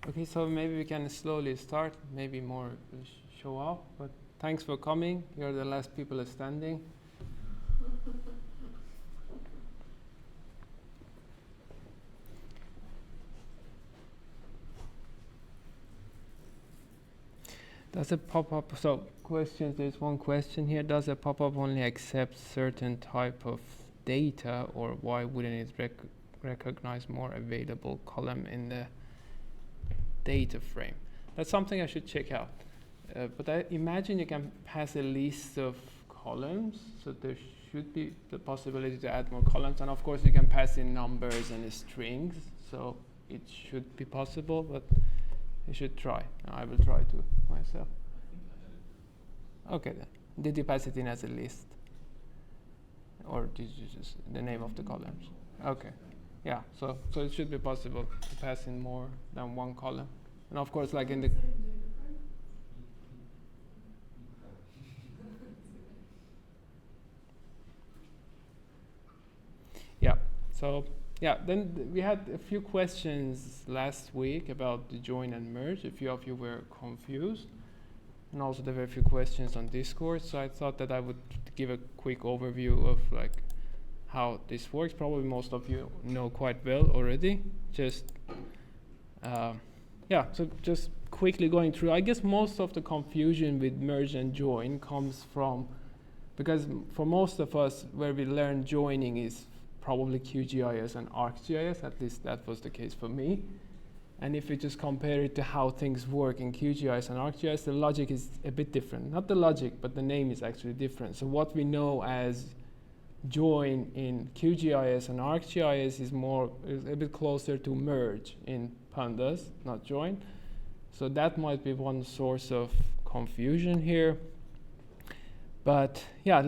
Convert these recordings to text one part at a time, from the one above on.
Okay, so maybe we can slowly start, maybe more show up, but thanks for coming. You're the last people standing. Does a pop-up, so questions, there's one question here, does a pop-up only accept certain type of data, or why wouldn't it recognize more available column in the data frame? That's something I should check out. But I imagine you can pass a list of columns, so there should be the possibility to add more columns, and of course you can pass in numbers and strings, so it should be possible, but you should try. I will try to myself. Okay then. Did you pass it in as a list? Or did you just the name of the columns? Okay. Yeah, so it should be possible to pass in more than one column. And of course, like in the yeah, so yeah, then we had a few questions last week about the join and merge. A few of you were confused. And also there were a few questions on Discord, so I thought that I would give a quick overview of like how this works. Probably most of you know quite well already. Just yeah, so just quickly going through. I guess most of the confusion with merge and join comes from, because for most of us where we learn joining is probably QGIS and ArcGIS, at least that was the case for me. And if we just compare it to how things work in QGIS and ArcGIS, the logic is a bit different. Not the logic, but the name is actually different. So what we know as join in QGIS and ArcGIS is a bit closer to merge in pandas, not join. So that might be one source of confusion here. But yeah,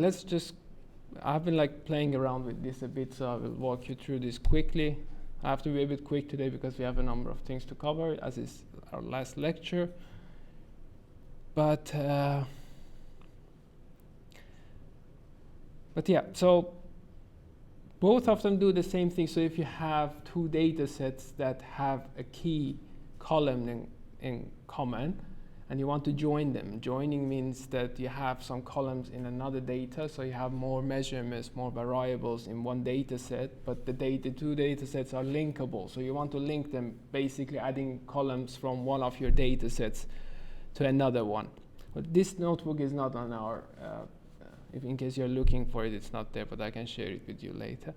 I've been like playing around with this a bit, so I will walk you through this quickly. I have to be a bit quick today because we have a number of things to cover, as is our last lecture. But yeah, so both of them do the same thing. So if you have two data sets that have a key column in common, and you want to join them. Joining means that you have some columns in another data, so you have more measurements, more variables in one data set, but the two data sets are linkable. So you want to link them, basically adding columns from one of your data sets to another one. But this notebook is not on our, if in case you're looking for it, it's not there, but I can share it with you later.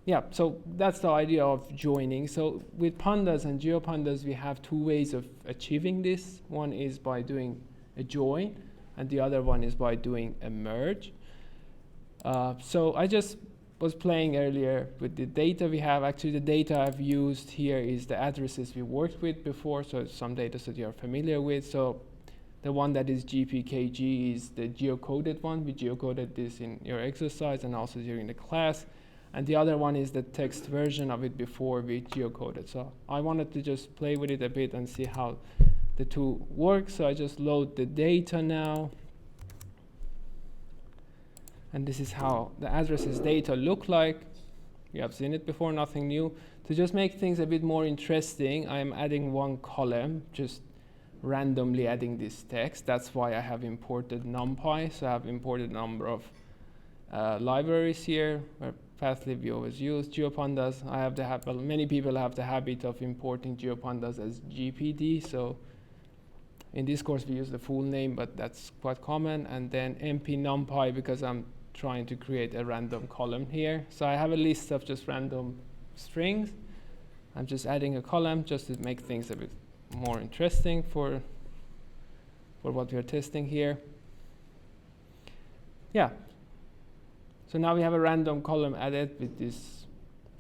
Yeah, so that's the idea of joining. So with pandas and geopandas, we have two ways of achieving this. One is by doing a join, and the other one is by doing a merge. So I just was playing earlier with the data we have. Actually, the data I've used here is the addresses we worked with before, so it's some data that you're familiar with. So the one that is GPKG is the geocoded one. We geocoded this in your exercise and also during the class. And the other one is the text version of it before we geocoded. So I wanted to just play with it a bit and see how the two work. So I just load the data now. And this is how the addresses data look like. You have seen it before, nothing new. To just make things a bit more interesting, I'm adding one column, just randomly adding this text. That's why I have imported NumPy. So I have imported a number of libraries here, where Pathlib we always use. GeoPandas, I have the many people have the habit of importing GeoPandas as GPD. So in this course we use the full name, but that's quite common. And then MP NumPy, because I'm trying to create a random column here. So I have a list of just random strings. I'm just adding a column just to make things a bit more interesting for what we are testing here. Yeah. So now we have a random column added with these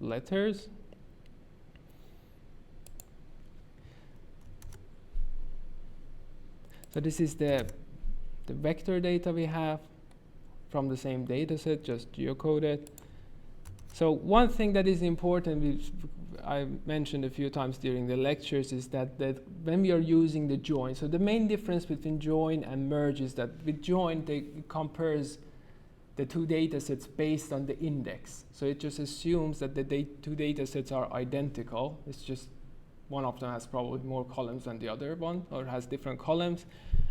letters. So this is the vector data we have from the same data set, just geocoded. So one thing that is important, which I mentioned a few times during the lectures, is that when we are using the join, so the main difference between join and merge is that with join, it compares the two data sets based on the index. So it just assumes that the two data sets are identical. It's just one of them has probably more columns than the other one, or has different columns,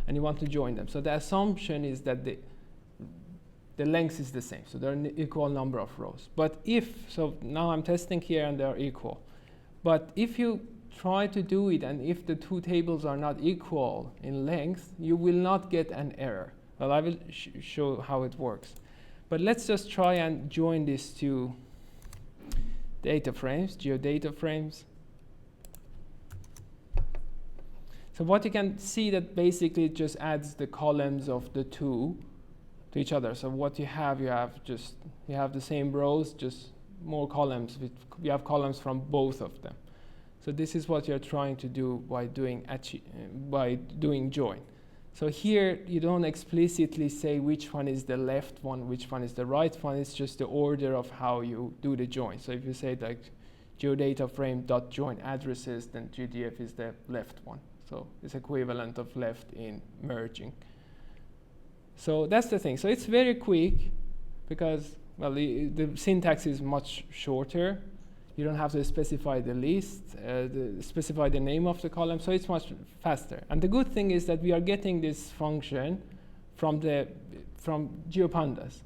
and you want to join them. So the assumption is that the length is the same, so there are an equal number of rows. But so now I'm testing here and they are equal. But if you try to do it, and if the two tables are not equal in length, you will not get an error. Well, I will show how it works. But let's just try and join these two data frames, geodata frames. So what you can see that basically it just adds the columns of the two to each other. So what you have the same rows, just more columns. You have columns from both of them. So this is what you're trying to do by doing join. So here you don't explicitly say which one is the left one, which one is the right one. It's just the order of how you do the join. So if you say like geodata frame dot join addresses, then GDF is the left one. So it's equivalent of left in merging. So that's the thing. So it's very quick because, well, the syntax is much shorter. You don't have to specify the list, specify the name of the column, so it's much faster. And the good thing is that we are getting this function from GeoPandas,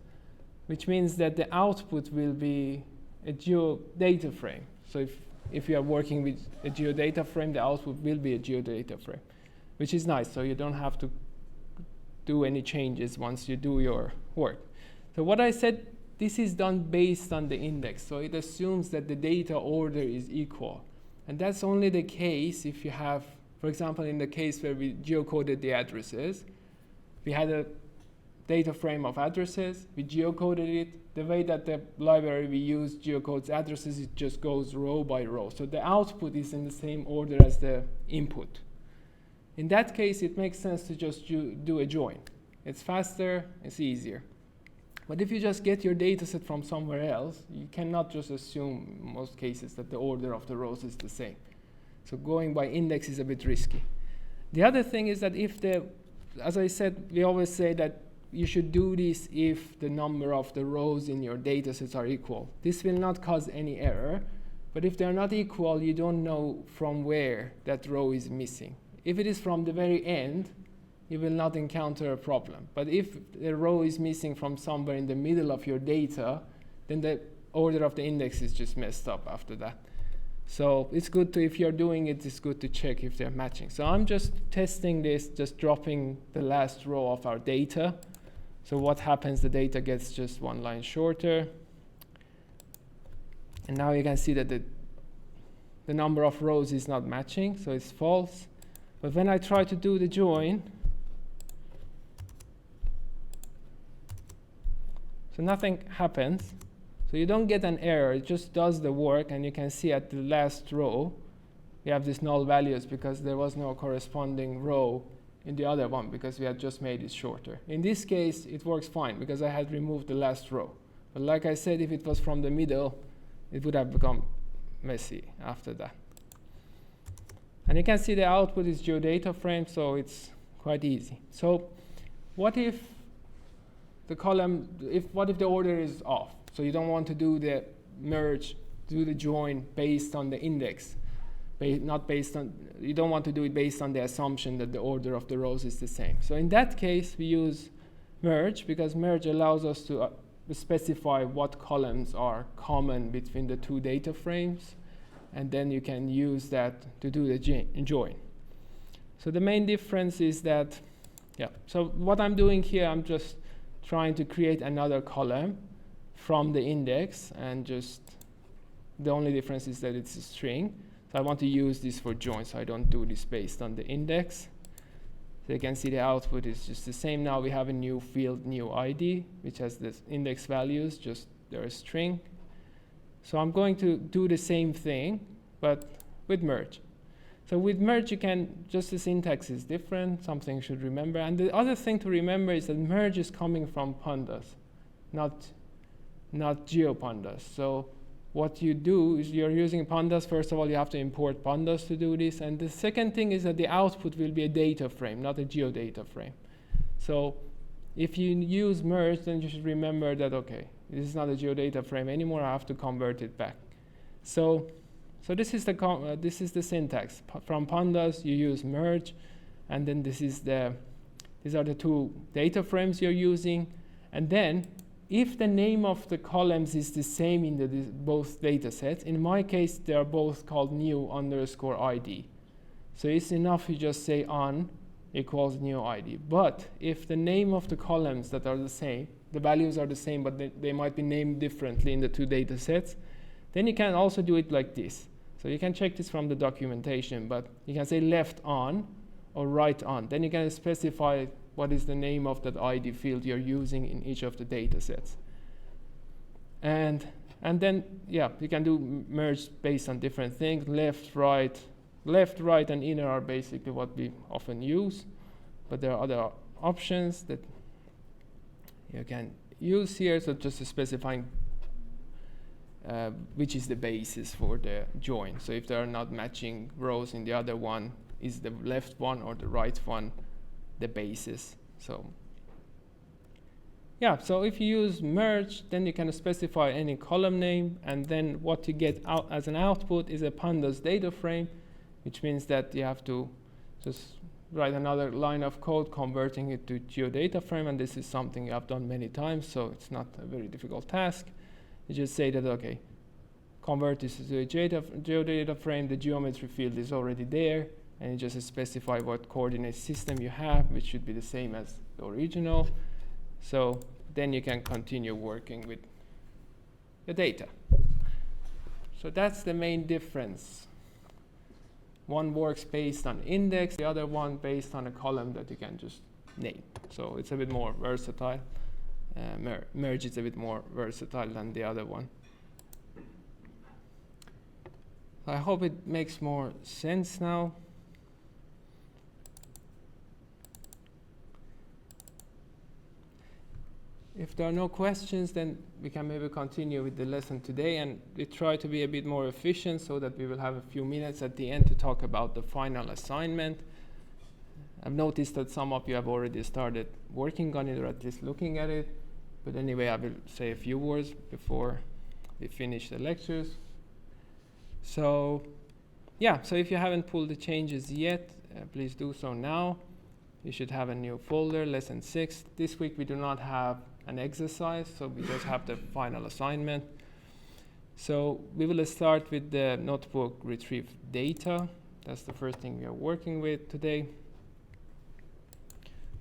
which means that the output will be a geodata frame. So if you are working with a geodata frame, the output will be a geodata frame, which is nice. So you don't have to do any changes once you do your work. So what I said, this is done based on the index. So it assumes that the data order is equal. And that's only the case if you have, for example, in the case where we geocoded the addresses, we had a data frame of addresses, we geocoded it. The way that the library we use geocodes addresses, it just goes row by row. So the output is in the same order as the input. In that case, it makes sense to just do a join. It's faster, it's easier. But if you just get your data set from somewhere else, you cannot just assume in most cases that the order of the rows is the same. So going by index is a bit risky. The other thing is that as I said, we always say that you should do this if the number of the rows in your data sets are equal. This will not cause any error, but if they're not equal, you don't know from where that row is missing. If it is from the very end, you will not encounter a problem. But if the row is missing from somewhere in the middle of your data, then the order of the index is just messed up after that. So it's good to, if you're doing it, it's good to check if they're matching. So I'm just testing this, just dropping the last row of our data. So what happens, the data gets just one line shorter. And now you can see that the number of rows is not matching, so it's false. But when I try to do the join, so nothing happens. So you don't get an error, it just does the work, and you can see at the last row, we have these null values because there was no corresponding row in the other one because we had just made it shorter. In this case, it works fine because I had removed the last row. But like I said, if it was from the middle, it would have become messy after that. And you can see the output is geodata frame, so it's quite easy. So what if the column, what if the order is off? So you don't want to do the merge, do the join based on the index, not based on, you don't want to do it based on the assumption that the order of the rows is the same. So in that case, we use merge because merge allows us to specify what columns are common between the two data frames, and then you can use that to do the join. So the main difference is that, so what I'm doing here, I'm just trying to create another column from the index, and just the only difference is that it's a string. So I want to use this for join, so I don't do this based on the index. So you can see the output is just the same. Now we have a new field, new ID, which has the index values, just they're a string. So I'm going to do the same thing, but with merge. So with merge, you can, just the syntax is different, something you should remember. And the other thing to remember is that merge is coming from pandas, not GeoPandas. So what you do is you're using pandas. First of all, you have to import pandas to do this. And the second thing is that the output will be a data frame, not a geodata frame. So If you use merge, then you should remember that, okay, this is not a geodata frame anymore, I have to convert it back. So this is the syntax. From pandas, you use merge, and then these are the two data frames you're using. And then, if the name of the columns is the same in both data sets, in my case, they are both called new_id. So it's enough you just say on equals new ID. But if the name of the columns that are the same, the values are the same, but they might be named differently in the two data sets, then you can also do it like this. So you can check this from the documentation, but you can say left on or right on. Then you can specify what is the name of that ID field you're using in each of the data sets. And then, yeah, you can do merge based on different things. Left, right, and inner are basically what we often use, but there are other options that you can use here. So just specifying which is the basis for the join. So if there are not matching rows in the other one, is the left one or the right one the basis? So yeah, so if you use merge, then you can specify any column name, and then what you get out as an output is a pandas data frame, which means that you have to just write another line of code converting it to geodata frame, and this is something you have done many times, so it's not a very difficult task. You just say that, okay, convert this to a geodata frame, the geometry field is already there, and you just specify what coordinate system you have, which should be the same as the original. So then you can continue working with the data. So that's the main difference. One works based on index, the other one based on a column that you can just name. So it's a bit more versatile. Merge is a bit more versatile than the other one. I hope it makes more sense now. If there are no questions, then we can maybe continue with the lesson today, and we try to be a bit more efficient so that we will have a few minutes at the end to talk about the final assignment. I've noticed that some of you have already started working on it, or at least looking at it. But anyway, I will say a few words before we finish the lectures. So yeah, so if you haven't pulled the changes yet, please do so now. You should have a new folder, lesson 6. This week we do not have an exercise, so we just have the final assignment. So we will start with the notebook retrieve data. That's the first thing we are working with today.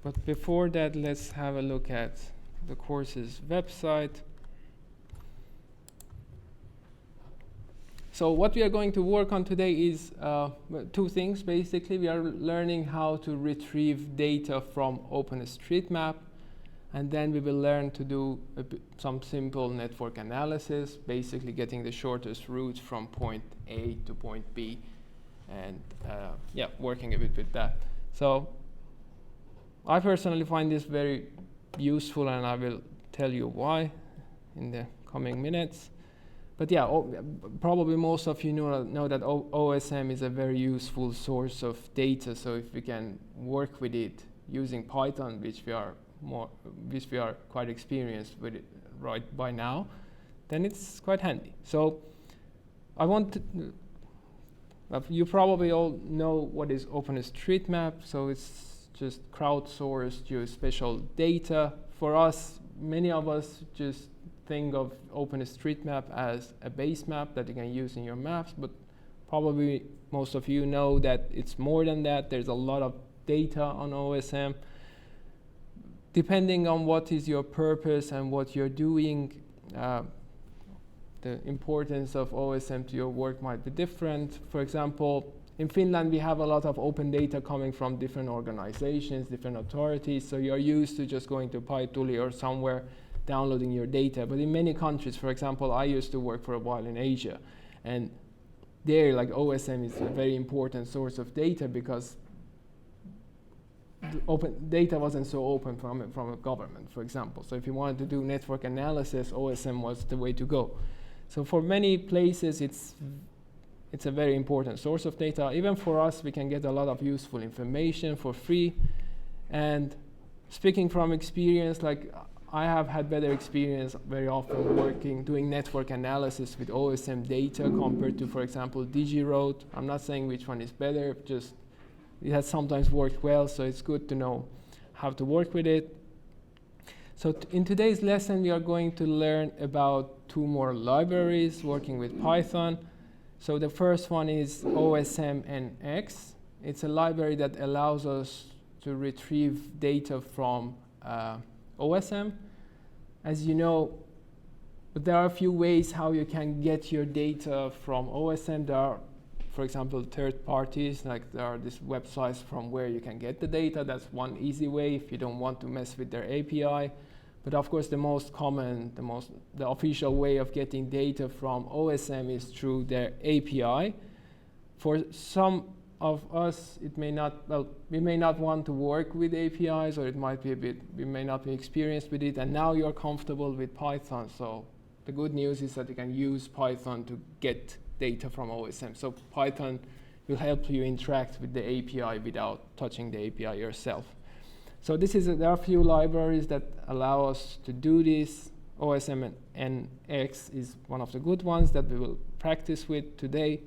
But before that, let's have a look at the course's website. So what we are going to work on today is two things, basically. We are learning how to retrieve data from OpenStreetMap, and then we will learn to do some simple network analysis, basically getting the shortest route from point A to point B, and yeah, working a bit with that. So I personally find this very useful, and I will tell you why in the coming minutes. But yeah, probably most of you know that OSM is a very useful source of data. So if we can work with it using Python, which we are quite experienced with it right by now, then it's quite handy. So I want to, you probably all know what is OpenStreetMap. So it's just crowdsourced geospatial data. For us, many of us just think of OpenStreetMap as a base map that you can use in your maps, but probably most of you know that it's more than that. There's a lot of data on OSM. Depending on what is your purpose and what you're doing, the importance of OSM to your work might be different. For example, in Finland, we have a lot of open data coming from different organizations, different authorities, so you're used to just going to PyTuli or somewhere downloading your data. But in many countries, for example, I used to work for a while in Asia, and there, like, OSM is a very important source of data because the open data wasn't so open from a government, for example. So if you wanted to do network analysis, OSM was the way to go. So for many places, it's a very important source of data. Even for us, we can get a lot of useful information for free. And speaking from experience, like I have had better experience very often doing network analysis with OSM data compared to, for example, DigiRoad. I'm not saying which one is better, just it has sometimes worked well, so it's good to know how to work with it. So in today's lesson, we are going to learn about two more libraries working with Python. So the first one is OSM-NX. It's a library that allows us to retrieve data from OSM. As you know, there are a few ways how you can get your data from OSM. There are, for example, third parties, like there are these websites from where you can get the data. That's one easy way if you don't want to mess with their API. But of course, the most common, the official way of getting data from OSM is through their API. For some of us, it may not, well, we may not want to work with APIs, or it might be we may not be experienced with it, and now you're comfortable with Python. So the good news is that you can use Python to get data from OSM. So Python will help you interact with the API without touching the API yourself. So there are a few libraries that allow us to do this. OSM-NX is one of the good ones that we will practice with today.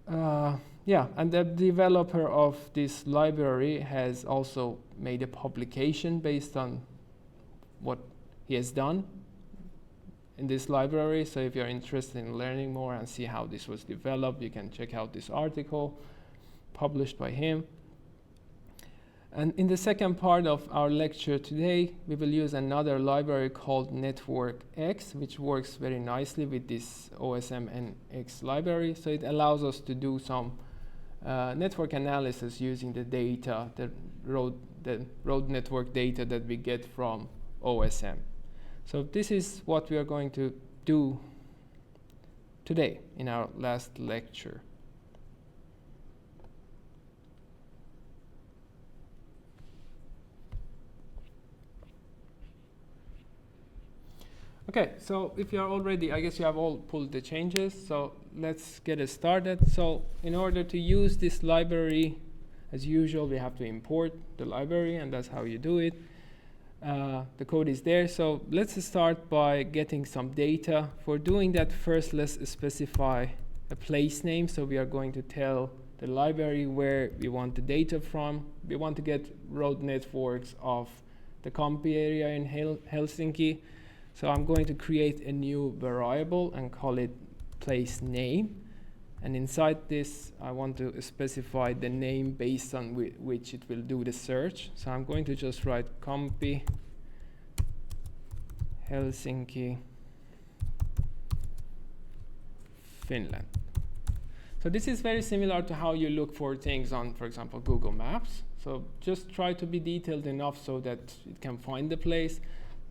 Yeah, and the developer of this library has also made a publication based on what he has done in this library. So if you're interested in learning more and see how this was developed, you can check out this article published by him. And in the second part of our lecture today, we will use another library called NetworkX, which works very nicely with this OSM-NX library. So it allows us to do some network analysis using the data, the road network data that we get from OSM. So this is what we are going to do today in our last lecture. Okay, so if you are already, I guess you have all pulled the changes, so let's get it started. So in order to use this library, as usual, we have to import the library, and that's how you do it. The code is there, so let's start by getting some data. For doing that, first let's specify a place name. So we are going to tell the library where we want the data from. We want to get road networks of the Kamppi area in Helsinki. So I'm going to create a new variable and call it place name. And inside this, I want to specify the name based on which it will do the search. So I'm going to just write Kamppi, Helsinki, Finland. So this is very similar to how you look for things on, for example, Google Maps. So just try to be detailed enough so that it can find the place.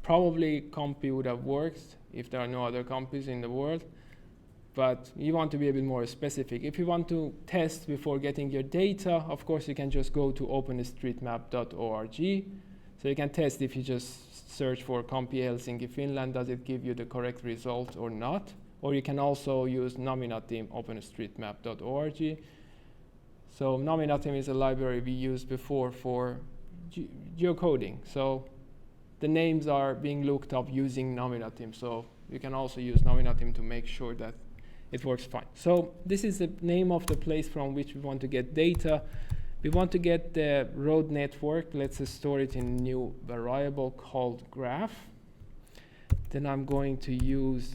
Probably Kamppi would have worked if there are no other Kamppis in the world, but you want to be a bit more specific. If you want to test before getting your data, of course you can just go to openstreetmap.org. So you can test if you just search for Kamppi Helsinki Finland, does it give you the correct result or not? Or you can also use Nominatim openstreetmap.org. So Nominatim is a library we used before for geocoding. So the names are being looked up using Nominatim, so you can also use Nominatim to make sure that it works fine. So this is the name of the place from which we want to get data. We want to get the road network. Let's store it in a new variable called graph. Then I'm going to use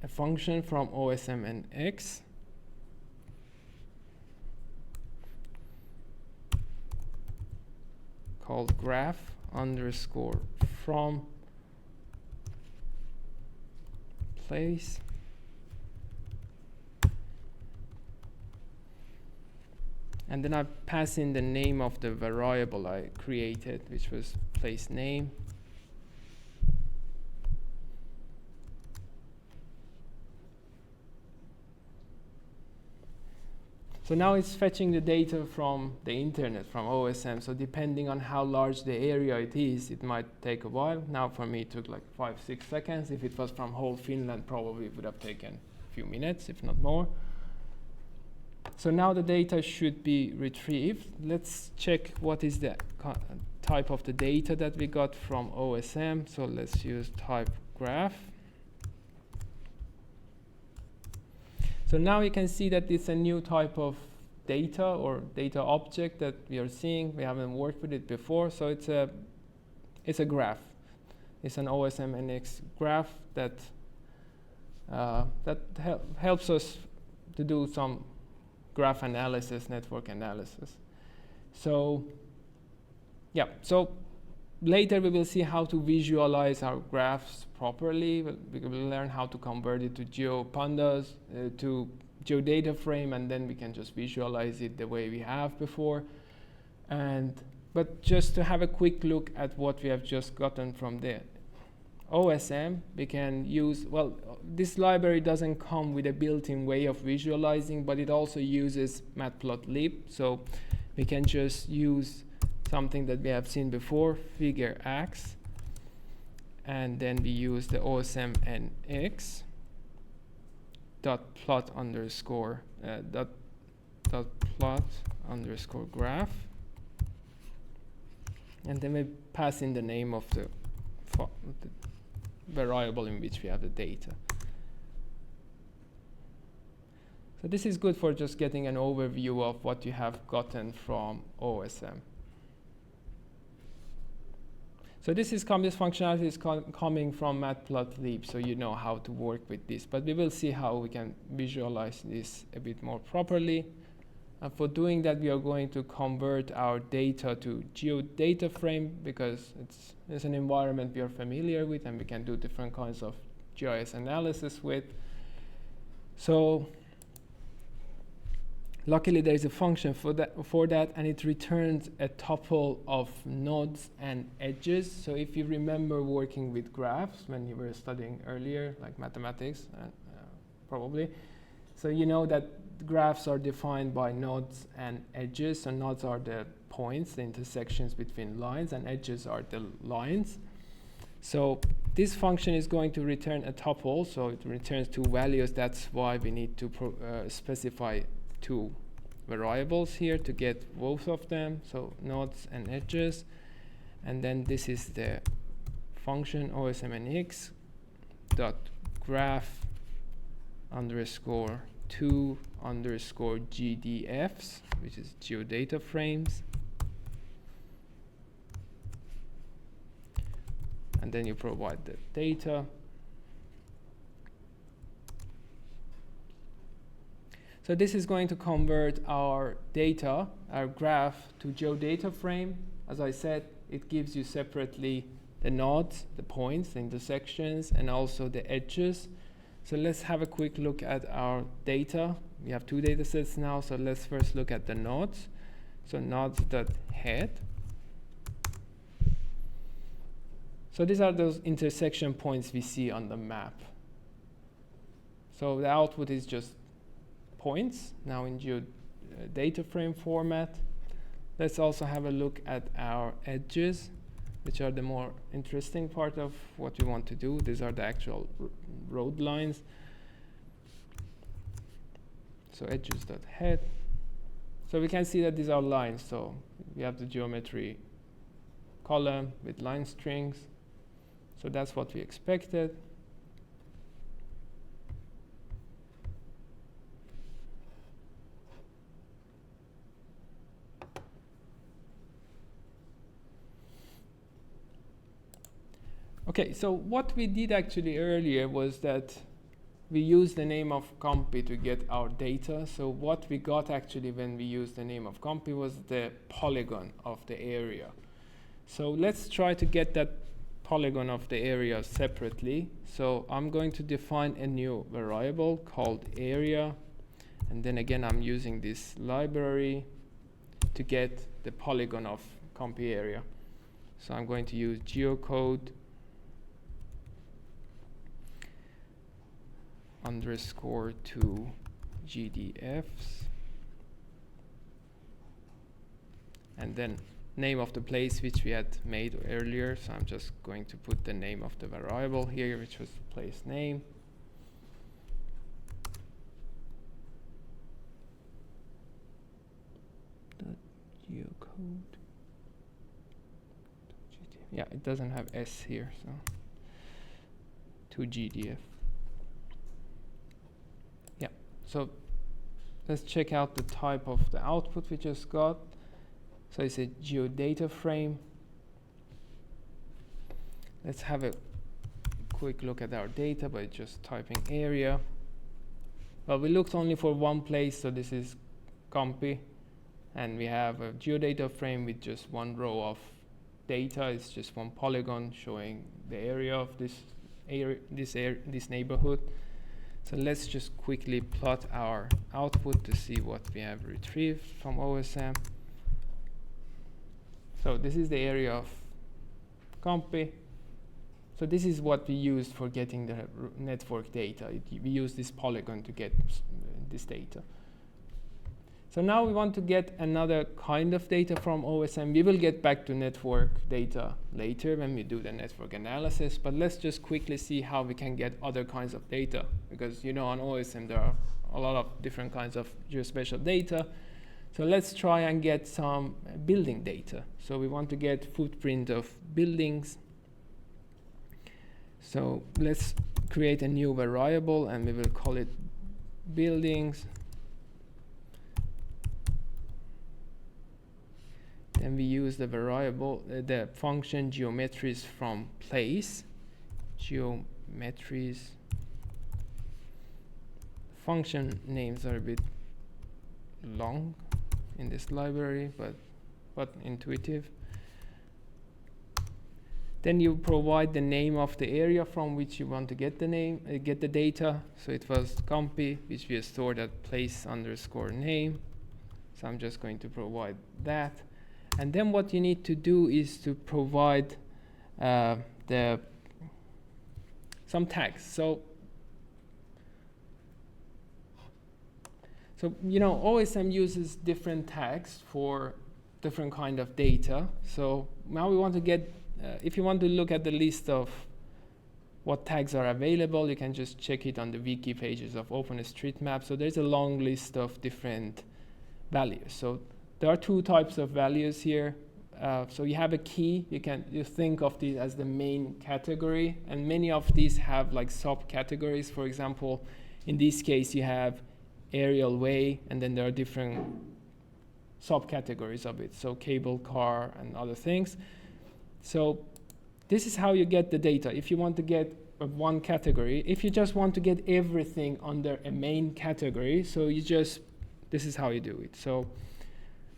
a function from OSM-NX called graph underscore from place. And then I pass in the name of the variable I created, which was place name. So now it's fetching the data from the internet, from OSM. So depending on how large the area it is, it might take a while. Now for me it took like 5-6 seconds. If it was from whole Finland, probably it would have taken a few minutes, if not more. So now the data should be retrieved. Let's check what is the type of the data that we got from OSM. So let's use type graph. So now you can see that it's a new type of data or data object that we are seeing. We haven't worked with it before, so it's a graph. It's an OSM NX graph that helps us to do some graph analysis, network analysis. So yeah, so later we will see how to visualize our graphs properly. We will learn how to convert it to GeoPandas, to geodata frame, and then we can just visualize it the way we have before. But just to have a quick look at what we have just gotten from the OSM, we can use, well, this library doesn't come with a built-in way of visualizing, but it also uses matplotlib. So we can just use something that we have seen before, figure X, and then we use the OSM NX dot plot underscore dot plot underscore graph, and then we pass in the name of the variable in which we have the data. So this is good for just getting an overview of what you have gotten from OSM. So this functionality is coming from matplotlib, so you know how to work with this. But we will see how we can visualize this a bit more properly. And for doing that, we are going to convert our data to geodata frame, because it's an environment we are familiar with and we can do different kinds of GIS analysis with. So luckily there is a function for that, and it returns a tuple of nodes and edges. So if you remember working with graphs when you were studying earlier, like mathematics, probably, so you know that graphs are defined by nodes and edges. So nodes are the points, the intersections between lines, and edges are the lines. So this function is going to return a tuple, so it returns two values. That's why we need to specify two variables here to get both of them, so nodes and edges. And then this is the function OSMNX dot graph underscore 2 underscore GDFs, which is geodata frames. And then you provide the data. So this is going to convert our data, our graph, to geodata frame. As I said, it gives you separately the nodes, the points, the intersections, and also the edges. So let's have a quick look at our data. We have two data sets now, so let's first look at the nodes. So nodes.head. So these are those intersection points we see on the map. So the output is just points, now in geodata frame format. Let's also have a look at our edges, which are the more interesting part of what we want to do. These are the actual road lines. So edges.head. So we can see that these are lines. So we have the geometry column with line strings. So that's what we expected. Okay, so what we did actually earlier was that we used the name of Compi to get our data. So what we got actually when we used the name of Compi was the polygon of the area. So let's try to get that polygon of the area separately. So I'm going to define a new variable called area. And then again, I'm using this library to get the polygon of Compi area. So I'm going to use geocode underscore 2 GDFs, and then name of the place which we had made earlier. So I'm just going to put the name of the variable here, which was the place name. code. Yeah, it doesn't have S here, so to GDF. Yeah, so let's check out the type of the output we just got. So it's a geodata frame. Let's have a quick look at our data by just typing area. Well, we looked only for one place, so this is Compi, and we have a geodata frame with just one row of data. It's just one polygon showing the area of this neighborhood. So let's just quickly plot our output to see what we have retrieved from OSM. So this is the area of Compi. So this is what we used for getting the network data. We use this polygon to get this data. So now we want to get another kind of data from OSM. We will get back to network data later when we do the network analysis, but let's just quickly see how we can get other kinds of data, because you know on OSM there are a lot of different kinds of geospatial data. So let's try and get some building data. So we want to get footprint of buildings. So let's create a new variable and we will call it buildings. Then we use the variable, the function geometries from place. Geometries. Function names are a bit long in this library, but intuitive. Then you provide the name of the area from which you want to get the get the data. So it was Compi, which we stored at place_name. So I'm just going to provide that. And then what you need to do is to provide some tags. So you know, OSM uses different tags for different kind of data. So now we want to get, if you want to look at the list of what tags are available, you can just check it on the wiki pages of OpenStreetMap. So there's a long list of different values. So there are two types of values here. So you have a key. You think of these as the main category, and many of these have like subcategories. For example, in this case, you have aerial way, and then there are different subcategories of it. So cable car and other things. So this is how you get the data. If you want to get one category, if you just want to get everything under a main category, so you just, this is how you do it. So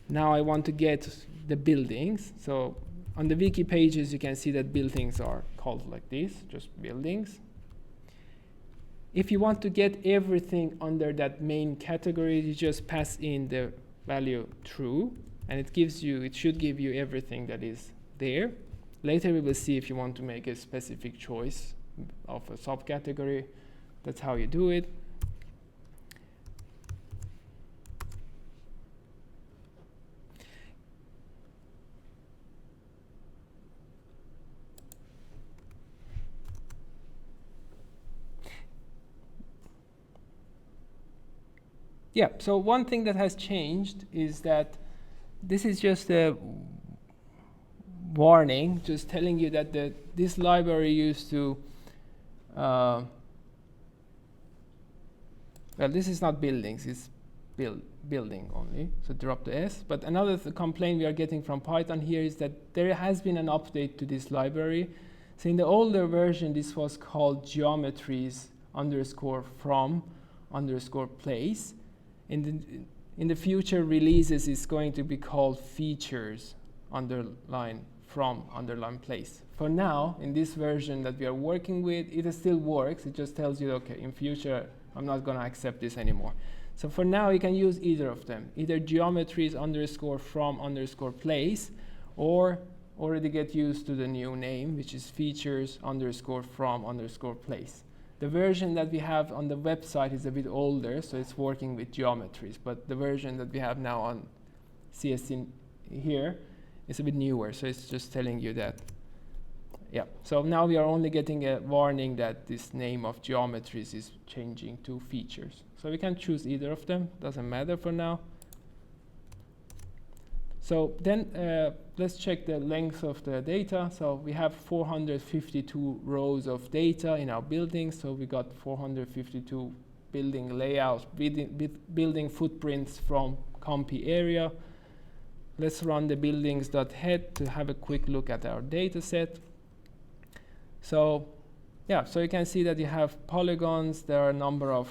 now I want to get the buildings. So on the wiki pages, you can see that buildings are called like this, just buildings. If you want to get everything under that main category, you just pass in the value true, and it should give you everything that is there. Later we will see if you want to make a specific choice of a subcategory. That's how you do it. Yeah, so one thing that has changed is that this is just a warning, just telling you that this library used to, well, this is not buildings, it's building only, so drop the S. But another complaint we are getting from Python here is that there has been an update to this library. So in the older version, this was called geometries _from_ place. In the future releases, it's going to be called features _from_ place. For now, in this version that we are working with, it still works. It just tells you, okay, in future, I'm not going to accept this anymore. So for now, you can use either of them, either geometries _from_ place, or already get used to the new name, which is features _from_ place. The version that we have on the website is a bit older, so it's working with geometries. But the version that we have now on CSC here is a bit newer, so it's just telling you that. Yeah, so now we are only getting a warning that this name of geometries is changing to features. So we can choose either of them, doesn't matter for now. So then let's check the length of the data. So we have 452 rows of data in our building. So we got 452 building layouts, building footprints from Kamppi area. Let's run the buildings.head to have a quick look at our data set. So yeah, so you can see that you have polygons. There are a number of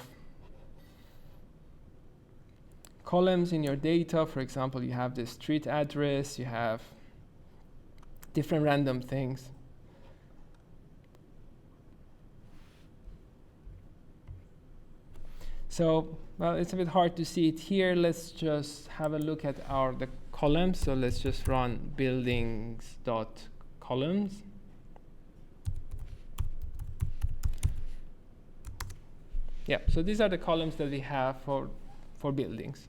columns in your data. For example, you have the street address, you have different random things. So, well, it's a bit hard to see it here. Let's just have a look at the columns. So let's just run buildings.columns. Yeah, so these are the columns that we have for buildings.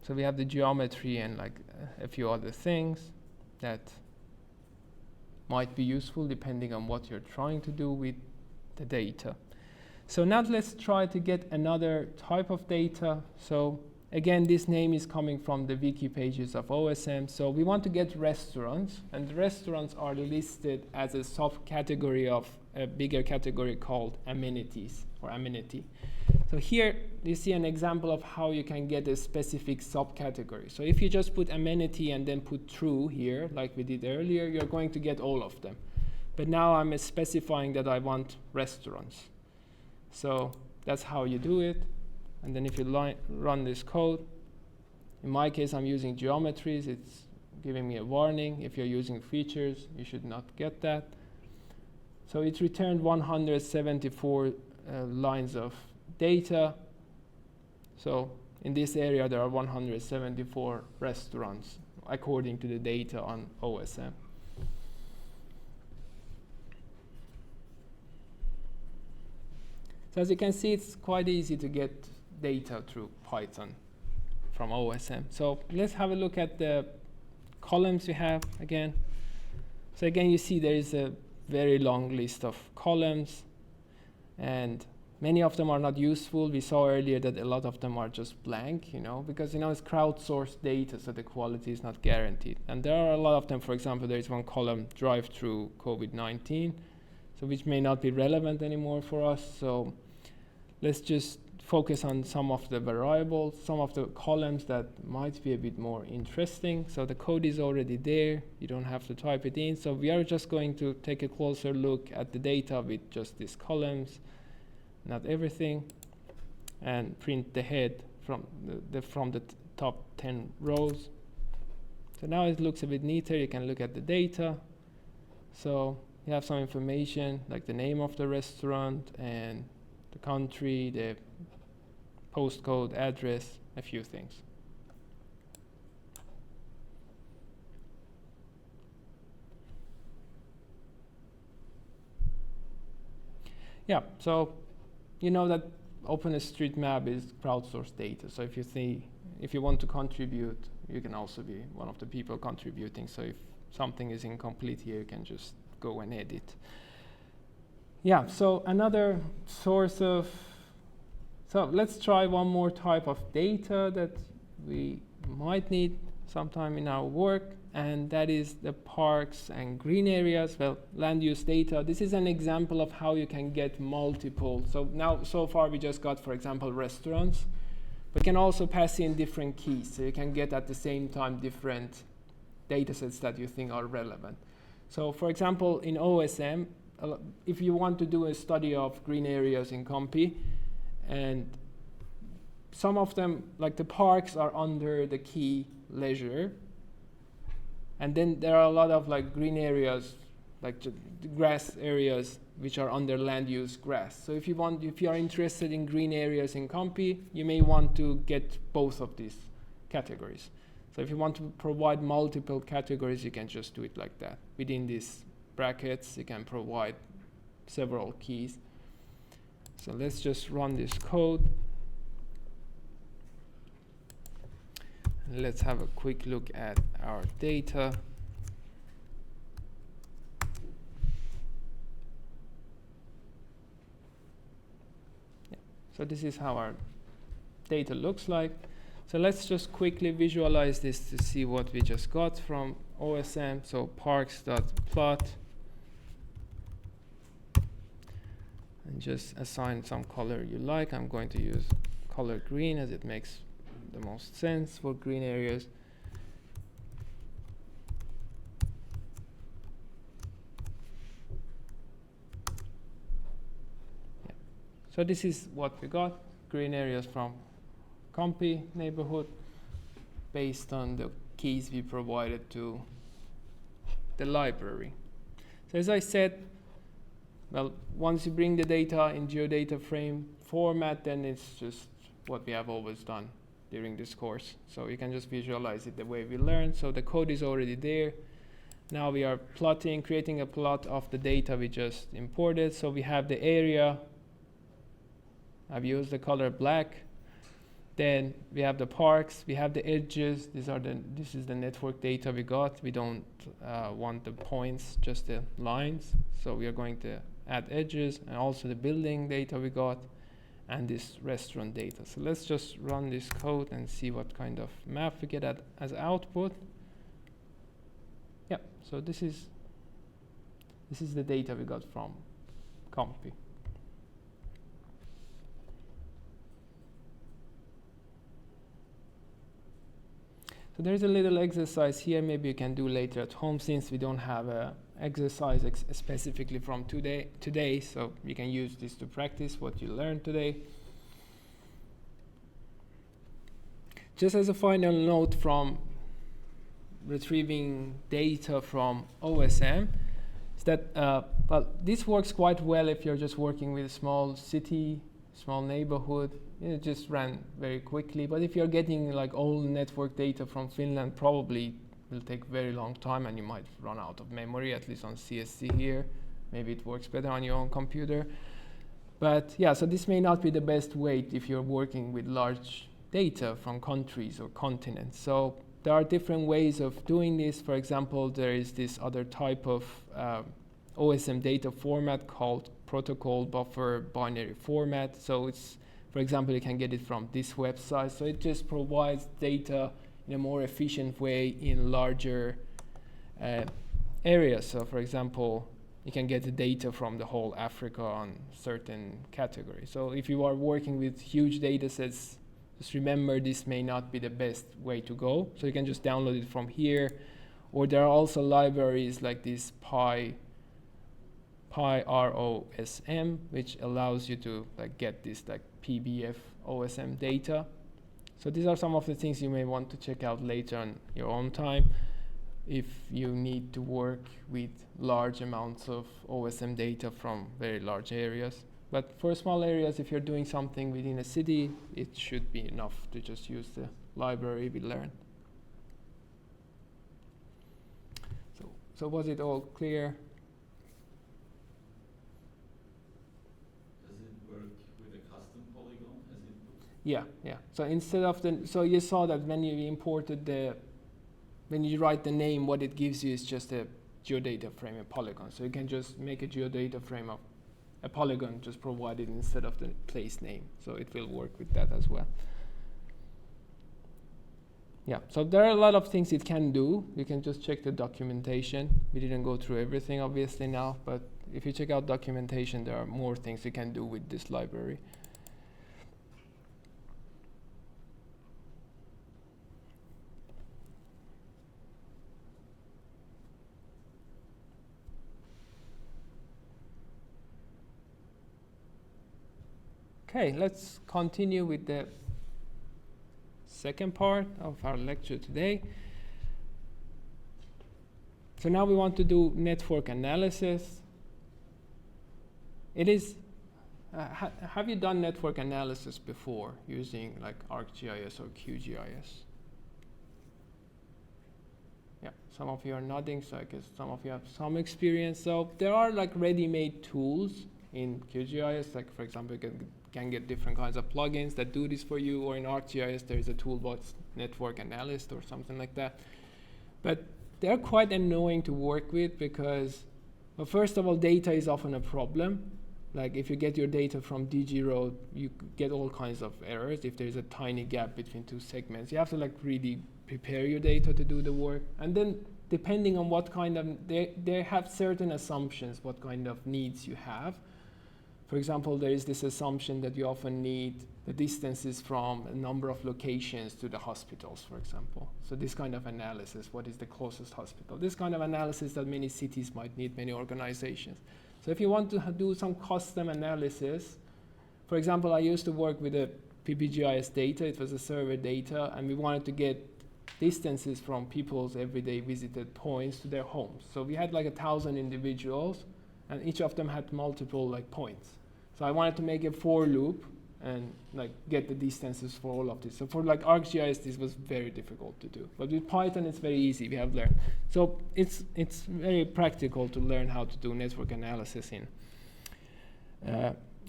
So we have the geometry and like a few other things that might be useful depending on what you're trying to do with the data. So now let's try to get another type of data. So again, this name is coming from the wiki pages of OSM. So we want to get restaurants, and the restaurants are listed as a subcategory of a bigger category called amenities or amenity. So here you see an example of how you can get a specific subcategory. So if you just put amenity and then put true here, like we did earlier, you're going to get all of them. But now I'm specifying that I want restaurants. So that's how you do it. And then if you run this code, in my case I'm using geometries, it's giving me a warning. If you're using features, you should not get that. So it returned 174 lines of data. So in this area there are 174 restaurants according to the data on OSM. So as you can see, it's quite easy to get data through Python from OSM. So let's have a look at the columns we have again. So again, you see there is a very long list of columns, and many of them are not useful. We saw earlier that a lot of them are just blank, because it's crowdsourced data, so the quality is not guaranteed. And there are a lot of them. For example, there is one column, drive through COVID-19, so which may not be relevant anymore for us. So let's just focus on some of the variables, some of the columns that might be a bit more interesting. So the code is already there. You don't have to type it in. So we are just going to take a closer look at the data with just these columns, not everything, and print the head from the top 10 rows. So now it looks a bit neater. You can look at the data. So you have some information like the name of the restaurant and the country, the postcode, address, a few things. Yeah, so you know that OpenStreetMap is crowdsourced data. So if you want to contribute, you can also be one of the people contributing. So if something is incomplete here, you can just go and edit. Yeah, so another source of, so let's try one more type of data that we might need sometime in our work, and that is the parks and green areas, well, land use data. This is an example of how you can get multiple. So far we just got, for example, restaurants, but can also pass in different keys. So you can get at the same time different data sets that you think are relevant. So for example, in OSM, if you want to do a study of green areas in Kamppi, and some of them, like the parks, are under the key leisure, and then there are a lot of like green areas, like the grass areas, which are under land use grass. So if you are interested in green areas in Kamppi, you may want to get both of these categories. So if you want to provide multiple categories, you can just do it like that. Within these brackets, you can provide several keys. So let's just run this code. Let's have a quick look at our data. Yeah. So this is how our data looks like. So let's just quickly visualize this to see what we just got from OSM. So parks.plot, and just assign some color you like. I'm going to use color green as it makes the most sense for green areas. Yeah. So this is what we got, green areas from Kamppi neighborhood based on the keys we provided to the library. So as I said, well, once you bring the data in geodata frame format, then it's just what we have always done during this course. So you can just visualize it the way we learned. So the code is already there. Now we are plotting, creating a plot of the data we just imported. So we have the area. I've used the color black. Then we have the parks, we have the edges. This is the network data we got. We don't want the points, just the lines. So we are going to add edges, and also the building data we got, and this restaurant data. So let's just run this code and see what kind of map we get as output. Yeah, so this is the data we got from Kamppi. So there's a little exercise here, maybe you can do later at home, since we don't have a exercise specifically from today, so you can use this to practice what you learned today. Just as a final note from retrieving data from OSM, is that well, this works quite well if you're just working with a small city, small neighborhood. It just ran very quickly. But if you're getting like all network data from Finland, probably will take very long time, and you might run out of memory, at least on CSC here. Maybe it works better on your own computer. But yeah, so this may not be the best way if you're working with large data from countries or continents. So there are different ways of doing this. For example, there is this other type of OSM data format called protocol buffer binary format. So it's, for example, you can get it from this website. So it just provides data in a more efficient way in larger areas. So for example, you can get the data from the whole Africa on certain categories. So if you are working with huge data sets, just remember this may not be the best way to go. So you can just download it from here. Or there are also libraries like this PyROSM, which allows you to get this PBF OSM data. So these are some of the things you may want to check out later on your own time if you need to work with large amounts of OSM data from very large areas. But for small areas, if you're doing something within a city, it should be enough to just use the library we learned. So was it all clear? Yeah. So instead of so you saw that when you imported when you write the name, what it gives you is just a geodata frame, a polygon. So you can just make a geodata frame of a polygon, just provided instead of the place name. So it will work with that as well. Yeah, so there are a lot of things it can do. You can just check the documentation. We didn't go through everything obviously now, but if you check out documentation, there are more things you can do with this library. Okay, let's continue with the second part of our lecture today. So now we want to do network analysis. It is, have you done network analysis before using ArcGIS or QGIS? Yeah, some of you are nodding, so I guess some of you have some experience. So there are ready-made tools in QGIS, for example, you can get different kinds of plugins that do this for you, or in ArcGIS there is a toolbox network analyst or something like that. But they're quite annoying to work with because, well, first of all, data is often a problem. like if you get your data from DG Road, you get all kinds of errors if there's a tiny gap between two segments. You have to like really prepare your data to do the work. And then depending on what kind of, they have certain assumptions what kind of needs you have. For example, there is this assumption that you often need the distances from a number of locations to the hospitals, for example. So this kind of analysis, what is the closest hospital? This kind of analysis that many cities might need, many organizations. So if you want to do some custom analysis, for example, I used to work with a PPGIS data. It was a survey data, and we wanted to get distances from people's everyday visited points to their homes. So we had like 1,000 individuals, and each of them had multiple like points. So I wanted to make a for loop and like get the distances for all of this. So for like ArcGIS, this was very difficult to do. But with Python, it's very easy. We have learned. So it's very practical to learn how to do network analysis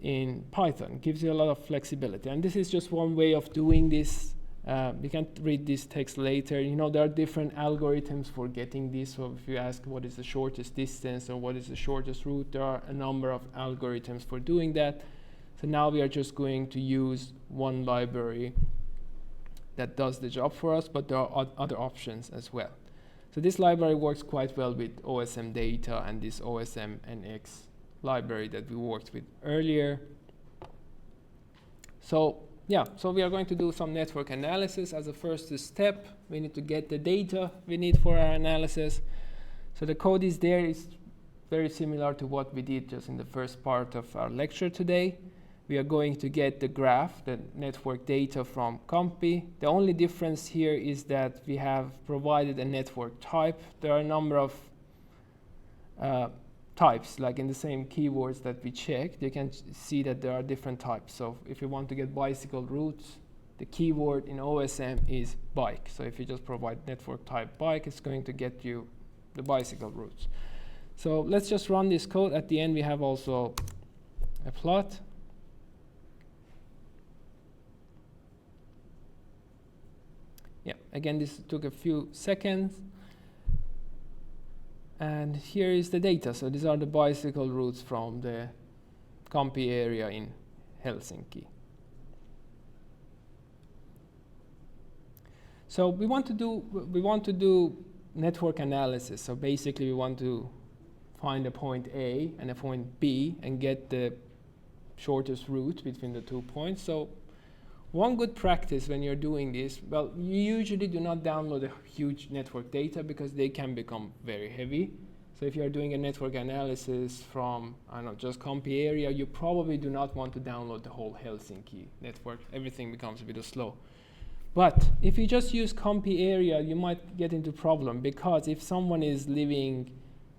in Python. It gives you a lot of flexibility. And this is just one way of doing this. You can read this text later. You know, there are different algorithms for getting this. So if you ask what is the shortest distance or what is the shortest route, there are a number of algorithms for doing that. So now we are just going to use one library that does the job for us, but there are other options as well. So this library works quite well with OSM data and this OSM NX library that we worked with earlier. So yeah, so we are going to do some network analysis as a first step. We need to get the data we need for our analysis. So the code is there. It's very similar to what we did just in the first part of our lecture today. We are going to get the graph, the network data from COMPI. The only difference here is that we have provided a network type. There are a number of types, like in the same keywords that we checked. You can see that there are different types. So if you want to get bicycle routes, the keyword in OSM is bike. So if you just provide network type bike, it's going to get you the bicycle routes. So let's just run this code. At the end, we have also a plot. Yeah, again, this took a few seconds. And here is the data. So these are the bicycle routes from the COMPI area in Helsinki. So we want to do network analysis. So basically we want to find a point A and a point B and get the shortest route between the 2 points. So one good practice when you're doing this, well, you usually do not download a huge network data because they can become very heavy. So if you're doing a network analysis from, I don't know, just COMPI area, you probably do not want to download the whole Helsinki network. Everything becomes a bit slow. But if you just use COMPI area, you might get into problem, because if someone is living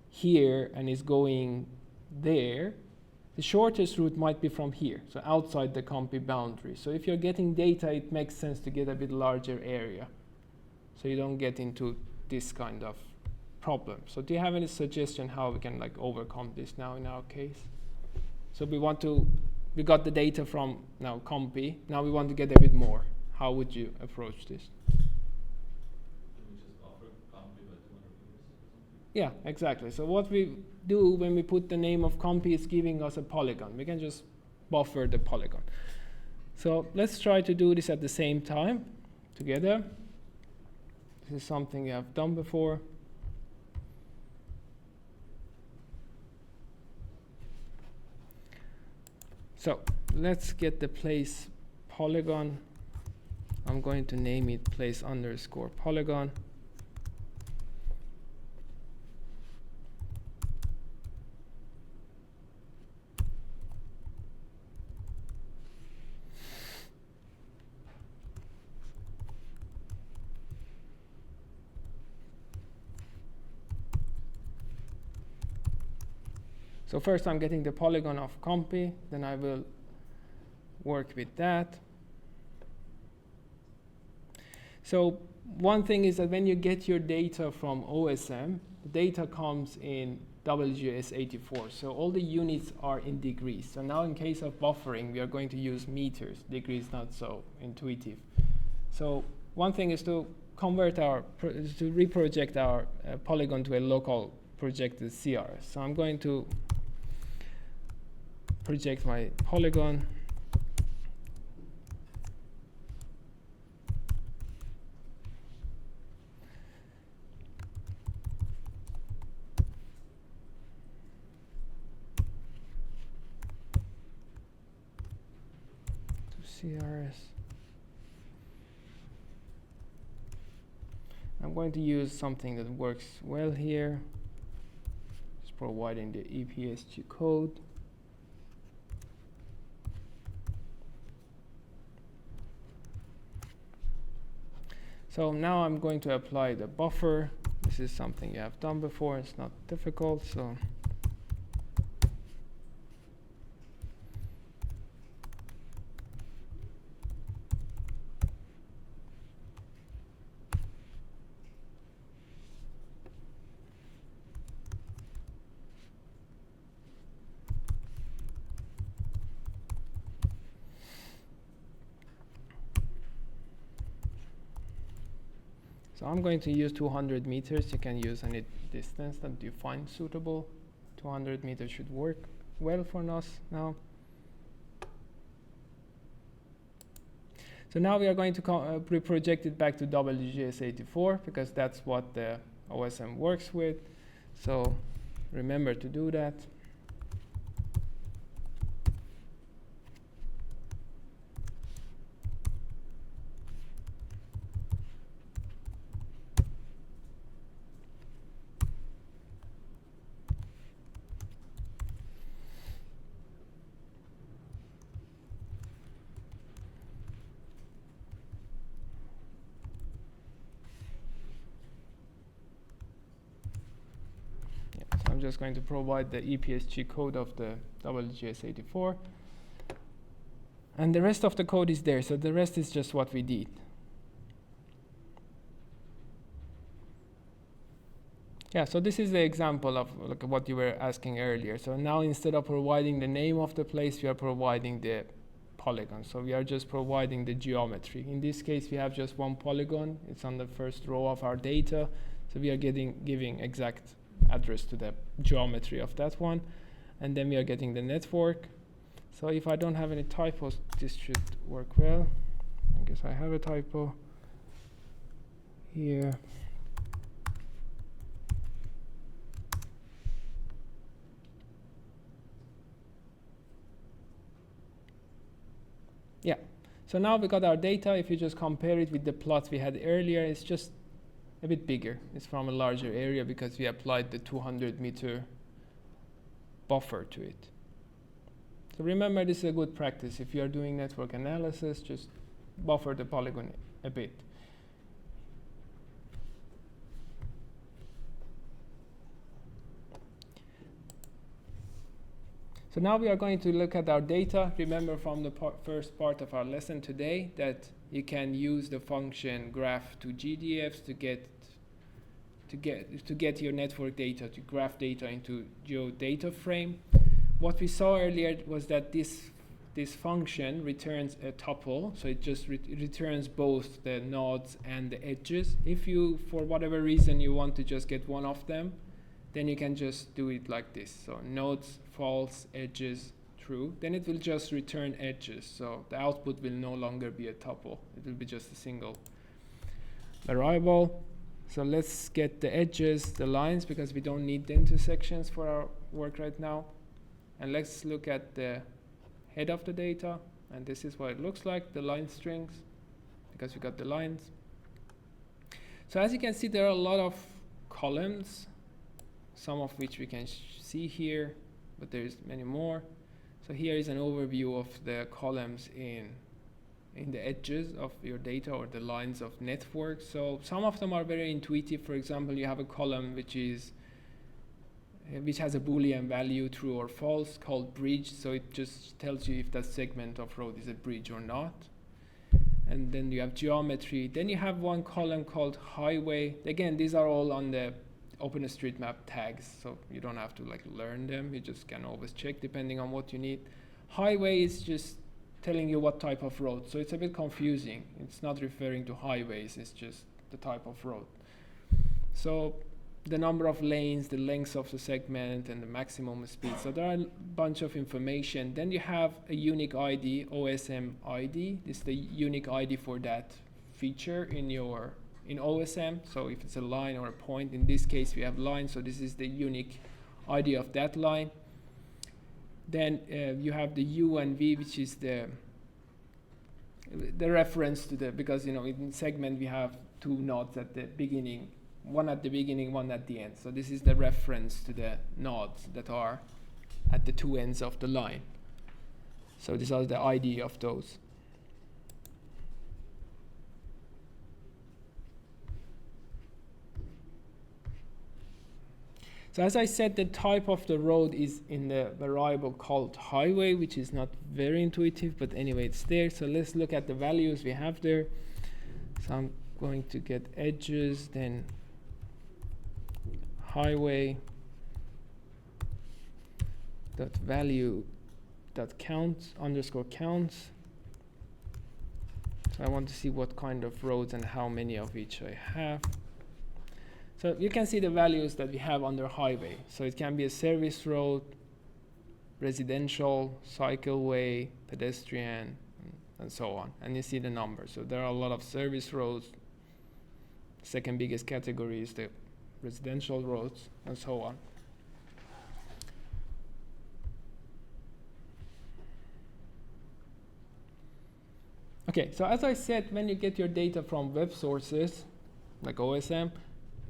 here and is going there, the shortest route might be from here, so outside the COMPI boundary. So if you're getting data, it makes sense to get a bit larger area, so you don't get into this kind of problem. So do you have any suggestion how we can like overcome this now in our case? So we got the data from now COMPI, now we want to get a bit more. How would you approach this? Yeah, exactly. So what we do when we put the name of COMPI is giving us a polygon. We can just buffer the polygon. So let's try to do this at the same time together. This is something I've done before. So let's get the place polygon. I'm going to name it place underscore polygon. So first I'm getting the polygon of COMPI, then I will work with that. So one thing is that when you get your data from OSM, the data comes in WGS84. So all the units are in degrees. So now in case of buffering, we are going to use meters. Degrees not so intuitive. So one thing is to convert to reproject our polygon to a local projected CRS. So I'm going to project my polygon. To CRS. I'm going to use something that works well here. Just providing the EPSG code. So now I'm going to apply the buffer. This is something you have done before. It's not difficult. So I'm going to use 200 meters. You can use any distance that you find suitable. 200 meters should work well for us now. So now we are going to project it back to WGS84 because that's what the OSM works with. So remember to do that. I'm just going to provide the EPSG code of the WGS84. And the rest of the code is there, so the rest is just what we did. Yeah, so this is the example of like what you were asking earlier. So now instead of providing the name of the place, we are providing the polygon. So we are just providing the geometry. In this case, we have just one polygon. It's on the first row of our data. So we are giving exact address to the geometry of that one, and then we are getting the network. So if I don't have any typos, this should work well. I guess I have a typo here. Yeah, so now we got our data. If you just compare it with the plots we had earlier, it's just a bit bigger. It's from a larger area because we applied the 200-meter buffer to it. So remember, this is a good practice. If you are doing network analysis, just buffer the polygon a bit. So now we are going to look at our data. Remember from the first part of our lesson today that you can use the function graph to GDFs to get your network data, to graph data into geodata frame. What we saw earlier was that this function returns a tuple, so it just returns both the nodes and the edges. If you, for whatever reason, you want to just get one of them, then you can just do it like this. So nodes, false, edges, true. Then it will just return edges. So the output will no longer be a tuple. It will be just a single variable. So let's get the edges, the lines, because we don't need the intersections for our work right now. And let's look at the head of the data. And this is what it looks like, the line strings, because we got the lines. So as you can see, there are a lot of columns, some of which we can see here, but there's many more. So here is an overview of the columns in the edges of your data or the lines of networks. So some of them are very intuitive. For example, you have a column which has a Boolean value, true or false, called bridge. So it just tells you if that segment of road is a bridge or not. And then you have geometry. Then you have one column called highway. Again, these are all on the OpenStreetMap tags, so you don't have to like learn them. You just can always check depending on what you need. Highway is just telling you what type of road, so it's a bit confusing. It's not referring to highways, it's just the type of road. So the number of lanes, the length of the segment, and the maximum speed. So there are a bunch of information. Then you have a unique ID, OSM ID. This is the unique ID for that feature in OSM. So if it's a line or a point, in this case we have line, so this is the unique ID of that line. Then you have the U and V, which is the reference to the, because in segment we have two nodes at the beginning, one at the beginning, one at the end. So this is the reference to the nodes that are at the two ends of the line. So these are the ID of those. So as I said, the type of the road is in the variable called highway, which is not very intuitive, but anyway, it's there. So let's look at the values we have there. So I'm going to get edges, then highway dot value dot counts underscore counts. So I want to see what kind of roads and how many of each I have. So you can see the values that we have under highway. So it can be a service road, residential, cycleway, pedestrian, and so on. And you see the numbers. So there are a lot of service roads. Second biggest category is the residential roads, and so on. Okay, so as I said, when you get your data from web sources, like OSM,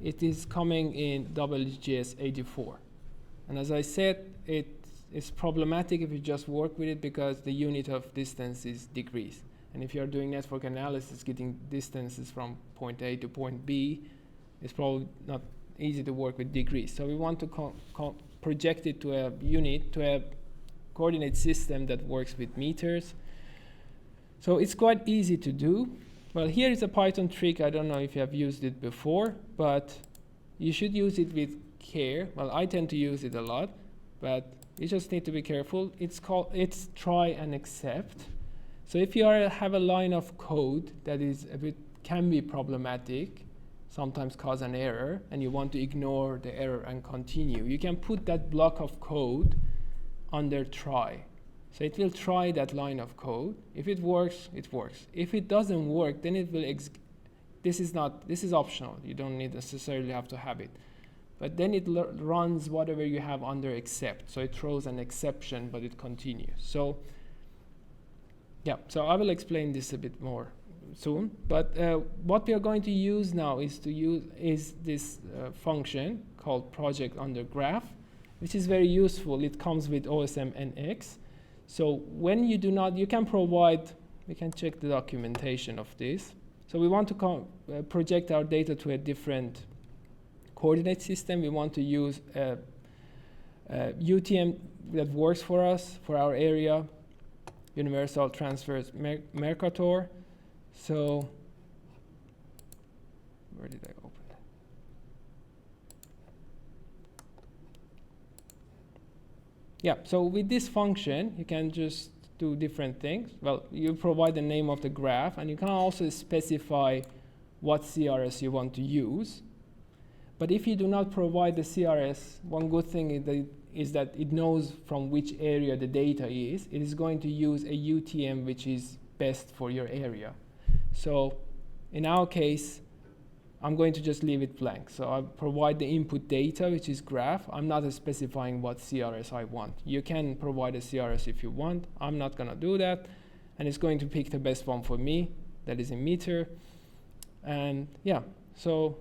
it is coming in WGS 84. And as I said, it is problematic if you just work with it because the unit of distance is degrees. And if you're doing network analysis, getting distances from point A to point B is probably not easy to work with degrees. So we want to project it to a unit, to a coordinate system that works with meters. So it's quite easy to do. Well, here is a Python trick. I don't know if you have used it before, but you should use it with care. Well, I tend to use it a lot, but you just need to be careful. It's try and except. So if you have a line of code that is can be problematic, sometimes cause an error, and you want to ignore the error and continue, you can put that block of code under try. So it will try that line of code. If it works, it works. If it doesn't work, then it will this is optional. You don't necessarily have to have it. But then it runs whatever you have under except. So it throws an exception, but it continues. So yeah, so I will explain this a bit more soon. But what we are going to use now is this function called project under graph, which is very useful. It comes with OSM NX. So when you do not, you can provide, we can check the documentation of this. So we want to project our data to a different coordinate system. We want to use a UTM that works for us, for our area, Universal Transverse Mercator. So where did I open it? Yeah, so with this function, you can just do different things. Well, you provide the name of the graph, and you can also specify what CRS you want to use. But if you do not provide the CRS, one good thing is that it knows from which area the data is. It is going to use a UTM which is best for your area. So in our case, I'm going to just leave it blank. So I provide the input data, which is graph. I'm not specifying what CRS I want. You can provide a CRS if you want. I'm not going to do that. And it's going to pick the best one for me, that is in meter. And yeah, so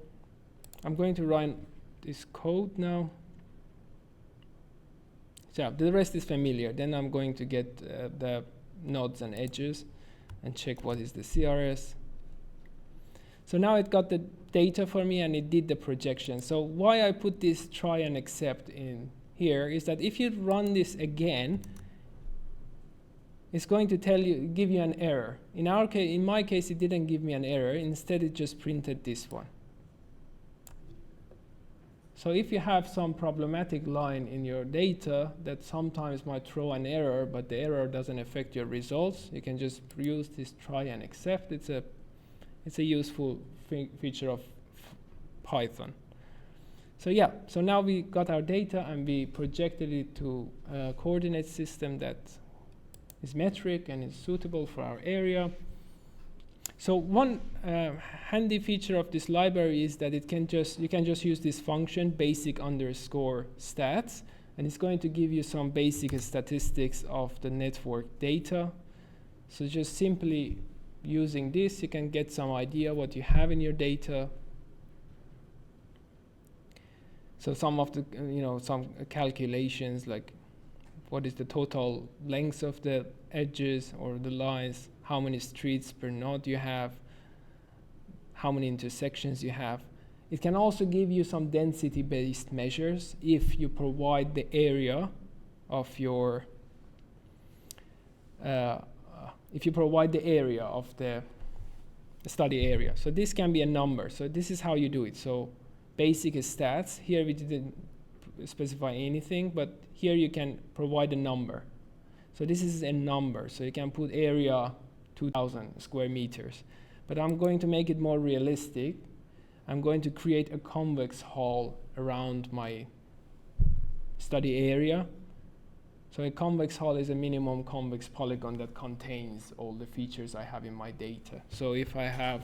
I'm going to run this code now. So the rest is familiar. Then I'm going to get the nodes and edges and check what is the CRS. So now it got the data for me and it did the projection. So why I put this try and except in here is that if you run this again, it's going to give you an error. In my case, it didn't give me an error. Instead, it just printed this one. So if you have some problematic line in your data that sometimes might throw an error, but the error doesn't affect your results, you can just use this try and except. It's a useful feature of Python. So yeah, so now we got our data and we projected it to a coordinate system that is metric and is suitable for our area. So one handy feature of this library is that you can just use this function basic_stats, and it's going to give you some basic statistics of the network data. So just simply using this, you can get some idea what you have in your data. So some of the, some calculations like what is the total length of the edges or the lines, how many streets per node you have, how many intersections you have. It can also give you some density-based measures if you provide the area of your, if you provide the area of the study area. So this can be a number. So this is how you do it. So basic stats. Here we didn't specify anything, but here you can provide a number. So this is a number. So you can put area 2,000 square meters. But I'm going to make it more realistic. I'm going to create a convex hull around my study area. So a convex hull is a minimum convex polygon that contains all the features I have in my data. So if I have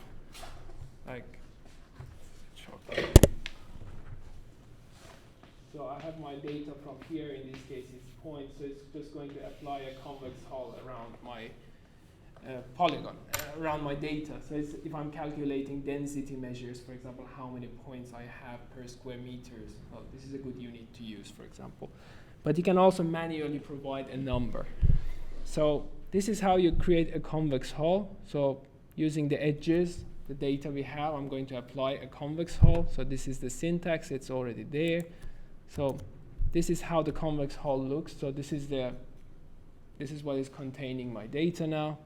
so I have my data from here, in this case it's points, so it's just going to apply a convex hull around my polygon, around my data. So if I'm calculating density measures, for example, how many points I have per square meters, well, this is a good unit to use, for example. But you can also manually provide a number. So this is how you create a convex hull. So using the edges, the data we have, I'm going to apply a convex hull. So this is the syntax, it's already there. So this is how the convex hull looks. So this is what is containing my data now.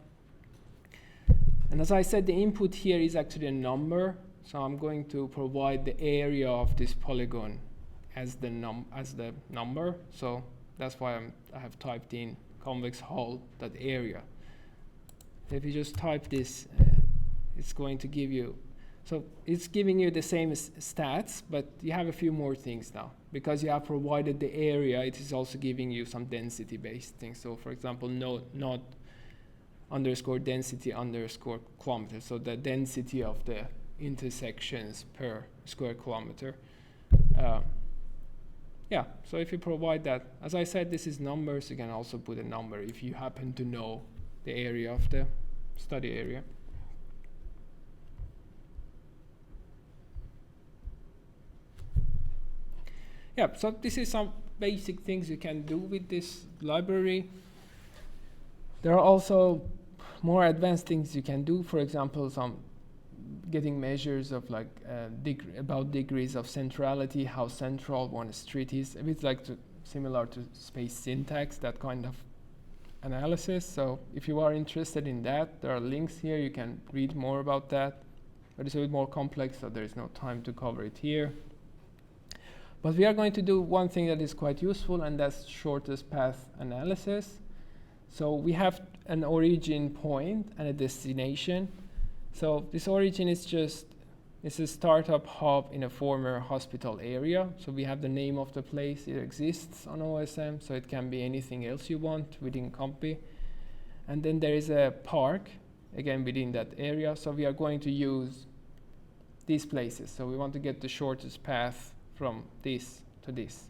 And as I said, the input here is actually a number. So I'm going to provide the area of this polygon as the number. So that's why I have typed in convex hull.area. If you just type this, it's going to give you, so it's giving you the same stats, but you have a few more things now. Because you have provided the area, it is also giving you some density-based things. So for example, not underscore density underscore kilometer. So the density of the intersections per square kilometer. Yeah, so if you provide that, as I said, this is numbers. You can also put a number if you happen to know the area of the study area. Yeah, so this is some basic things you can do with this library. There are also more advanced things you can do. For example, some getting measures of like about degrees of centrality, how central one street is. A bit like similar to space syntax, that kind of analysis. So if you are interested in that, there are links here. You can read more about that. But it's a bit more complex, so there is no time to cover it here. But we are going to do one thing that is quite useful, and that's shortest path analysis. So we have an origin point and a destination. So this origin is it's a startup hub in a former hospital area. So we have the name of the place. It exists on OSM, so it can be anything else you want within Compi. And then there is a park, again within that area. So we are going to use these places. So we want to get the shortest path from this to this.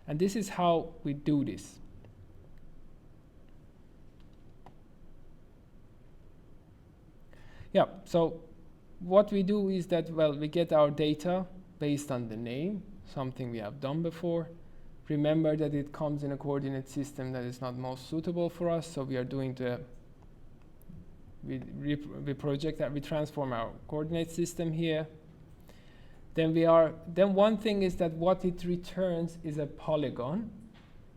And this is how we do this. Yeah, so what we do is that, well, we get our data based on the name, something we have done before. Remember that it comes in a coordinate system that is not most suitable for us, so we are doing we project that, we transform our coordinate system here. Then one thing is that what it returns is a polygon.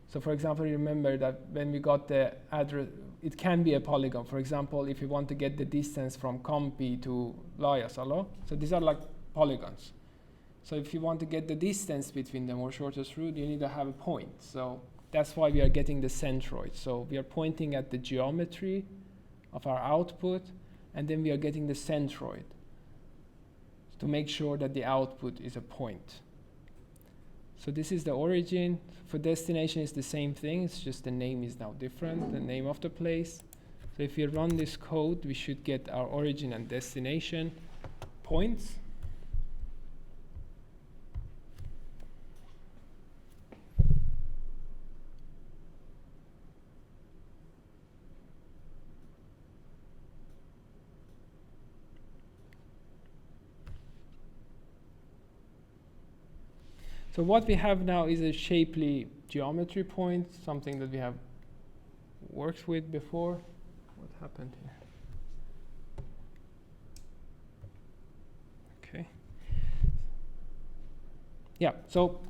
So for example, remember that when we got the address, it can be a polygon. For example, if you want to get the distance from Kampi to Laajasalo, so these are like polygons. So if you want to get the distance between them or shortest route, you need to have a point. So that's why we are getting the centroid. So we are pointing at the geometry of our output, and then we are getting the centroid to make sure that the output is a point. So this is the origin. For destination, it's the same thing. It's just the name is now different, the name of the place. So if we run this code, we should get our origin and destination points. So what we have now is a shapely geometry point, something that we have worked with before. What happened here? Okay. Yeah, so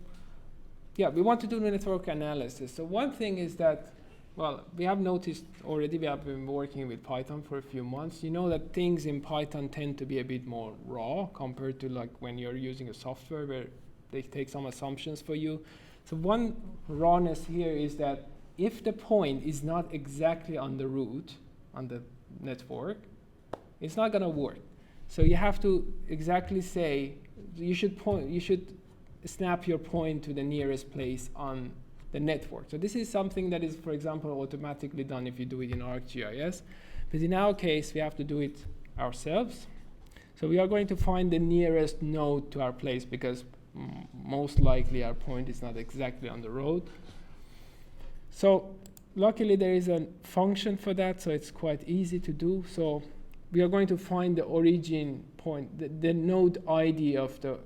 we want to do the network analysis. So one thing is that, well, we have noticed already, we have been working with Python for a few months. You know that things in Python tend to be a bit more raw compared to like when you're using a software where they take some assumptions for you. So one rawness here is that if the point is not exactly on the route, on the network, it's not going to work. So you have to exactly say, you should snap your point to the nearest place on the network. So this is something that is, for example, automatically done if you do it in ArcGIS. But in our case, we have to do it ourselves. So we are going to find the nearest node to our place because most likely our point is not exactly on the road. So luckily there is a function for that, so it's quite easy to do. So we are going to find the origin point, the node ID of the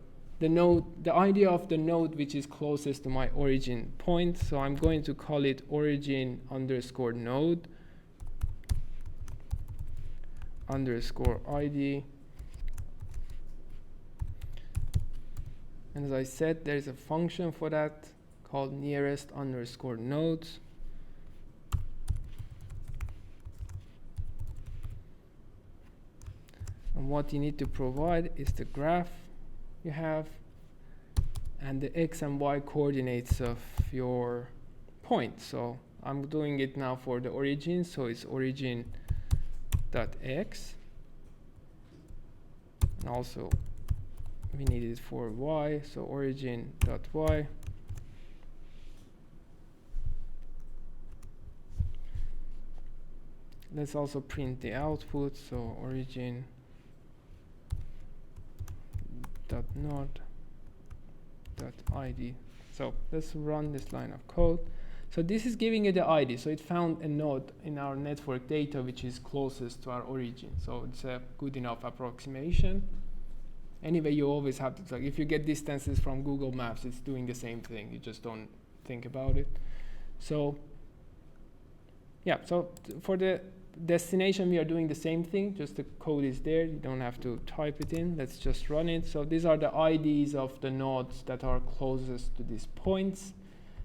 ID of the node which is closest to my origin point. So I'm going to call it origin underscore node underscore ID. And as I said, there is a function for that called nearest underscore nodes. And what you need to provide is the graph you have and the x and y coordinates of your point. So I'm doing it now for the origin, so it's origin.x. And also we need it for y, so origin.y. Let's also print the output, so origin.node.id. So let's run this line of code. So this is giving you the ID. So it found a node in our network data which is closest to our origin. So it's a good enough approximation. Anyway, you always have to, like, if you get distances from Google Maps, it's doing the same thing. You just don't think about it. So yeah, so for the destination, we are doing the same thing. Just the code is there. You don't have to type it in. Let's just run it. So these are the IDs of the nodes that are closest to these points.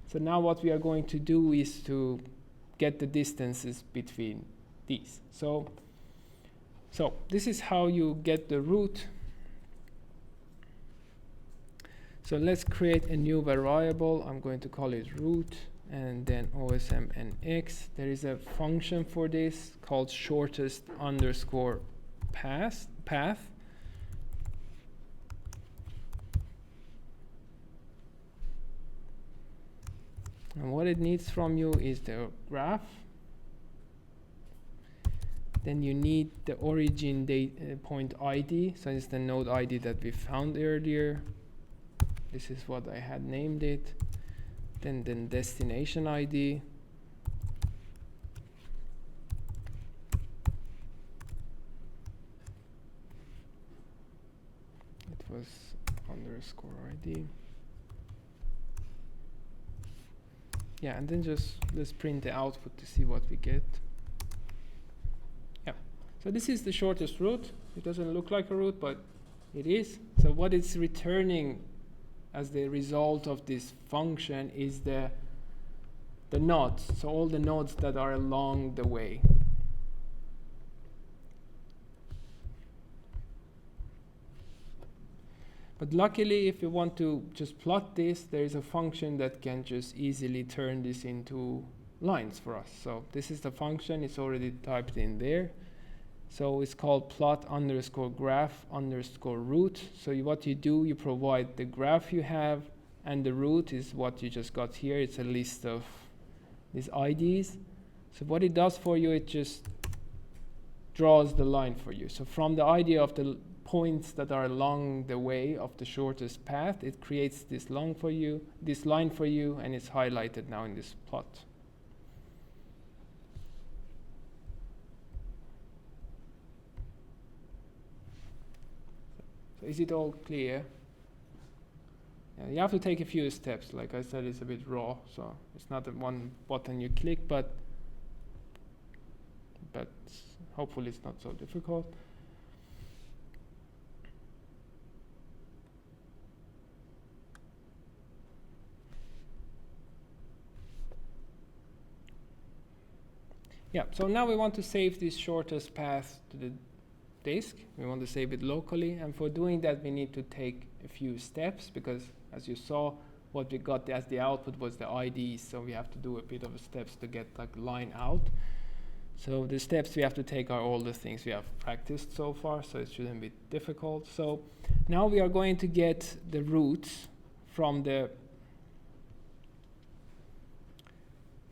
So now what we are going to do is to get the distances between these. So this is how you get the route. So let's create a new variable. I'm going to call it route and then OSMNX. There is a function for this called shortest underscore path. And what it needs from you is the graph. Then you need the origin point ID. So it's the node ID that we found earlier. This is what I had named it. Then destination ID. It was underscore ID. Yeah, and then just let's print the output to see what we get. Yeah, so this is the shortest route. It doesn't look like a route, but it is. So what it's returning as the result of this function is the nodes, so all the nodes that are along the way. But luckily, if you want to just plot this, there is a function that can just easily turn this into lines for us. So this is the function, it's already typed in there. So it's called plot underscore graph underscore route. So what you do, you provide the graph you have and the root is what you just got here. It's a list of these IDs. So what it does for you, it just draws the line for you. So from the idea of the points that are along the way of the shortest path, it creates this line for you, and it's highlighted now in this plot. So is it all clear? Yeah, you have to take a few steps. Like I said, it's a bit raw, so it's not a one button you click, but hopefully it's not so difficult. Yeah, so now we want to save this shortest path to the disk. We want to save it locally, and for doing that we need to take a few steps, because as you saw, what we got as the output was the IDs, so we have to do a bit of steps to get like line out. So the steps we have to take are all the things we have practiced so far, so it shouldn't be difficult. So now we are going to get the roots from the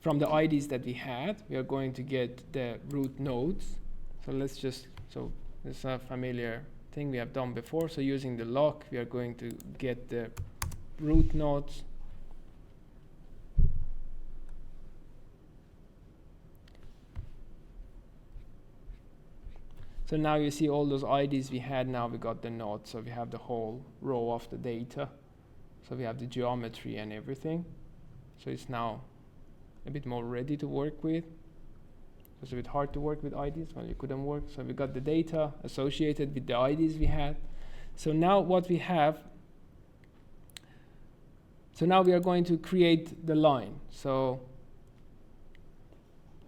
IDs that we had. We are going to get the root nodes. So this is a familiar thing we have done before. So using the lock, we are going to get the root nodes. So now you see all those IDs we had, now we got the nodes. So we have the whole row of the data. So we have the geometry and everything. So it's now a bit more ready to work with. It was a bit hard to work with IDs, well, you couldn't work. So we got the data associated with the IDs we had. So now what we have, so now we are going to create the line. So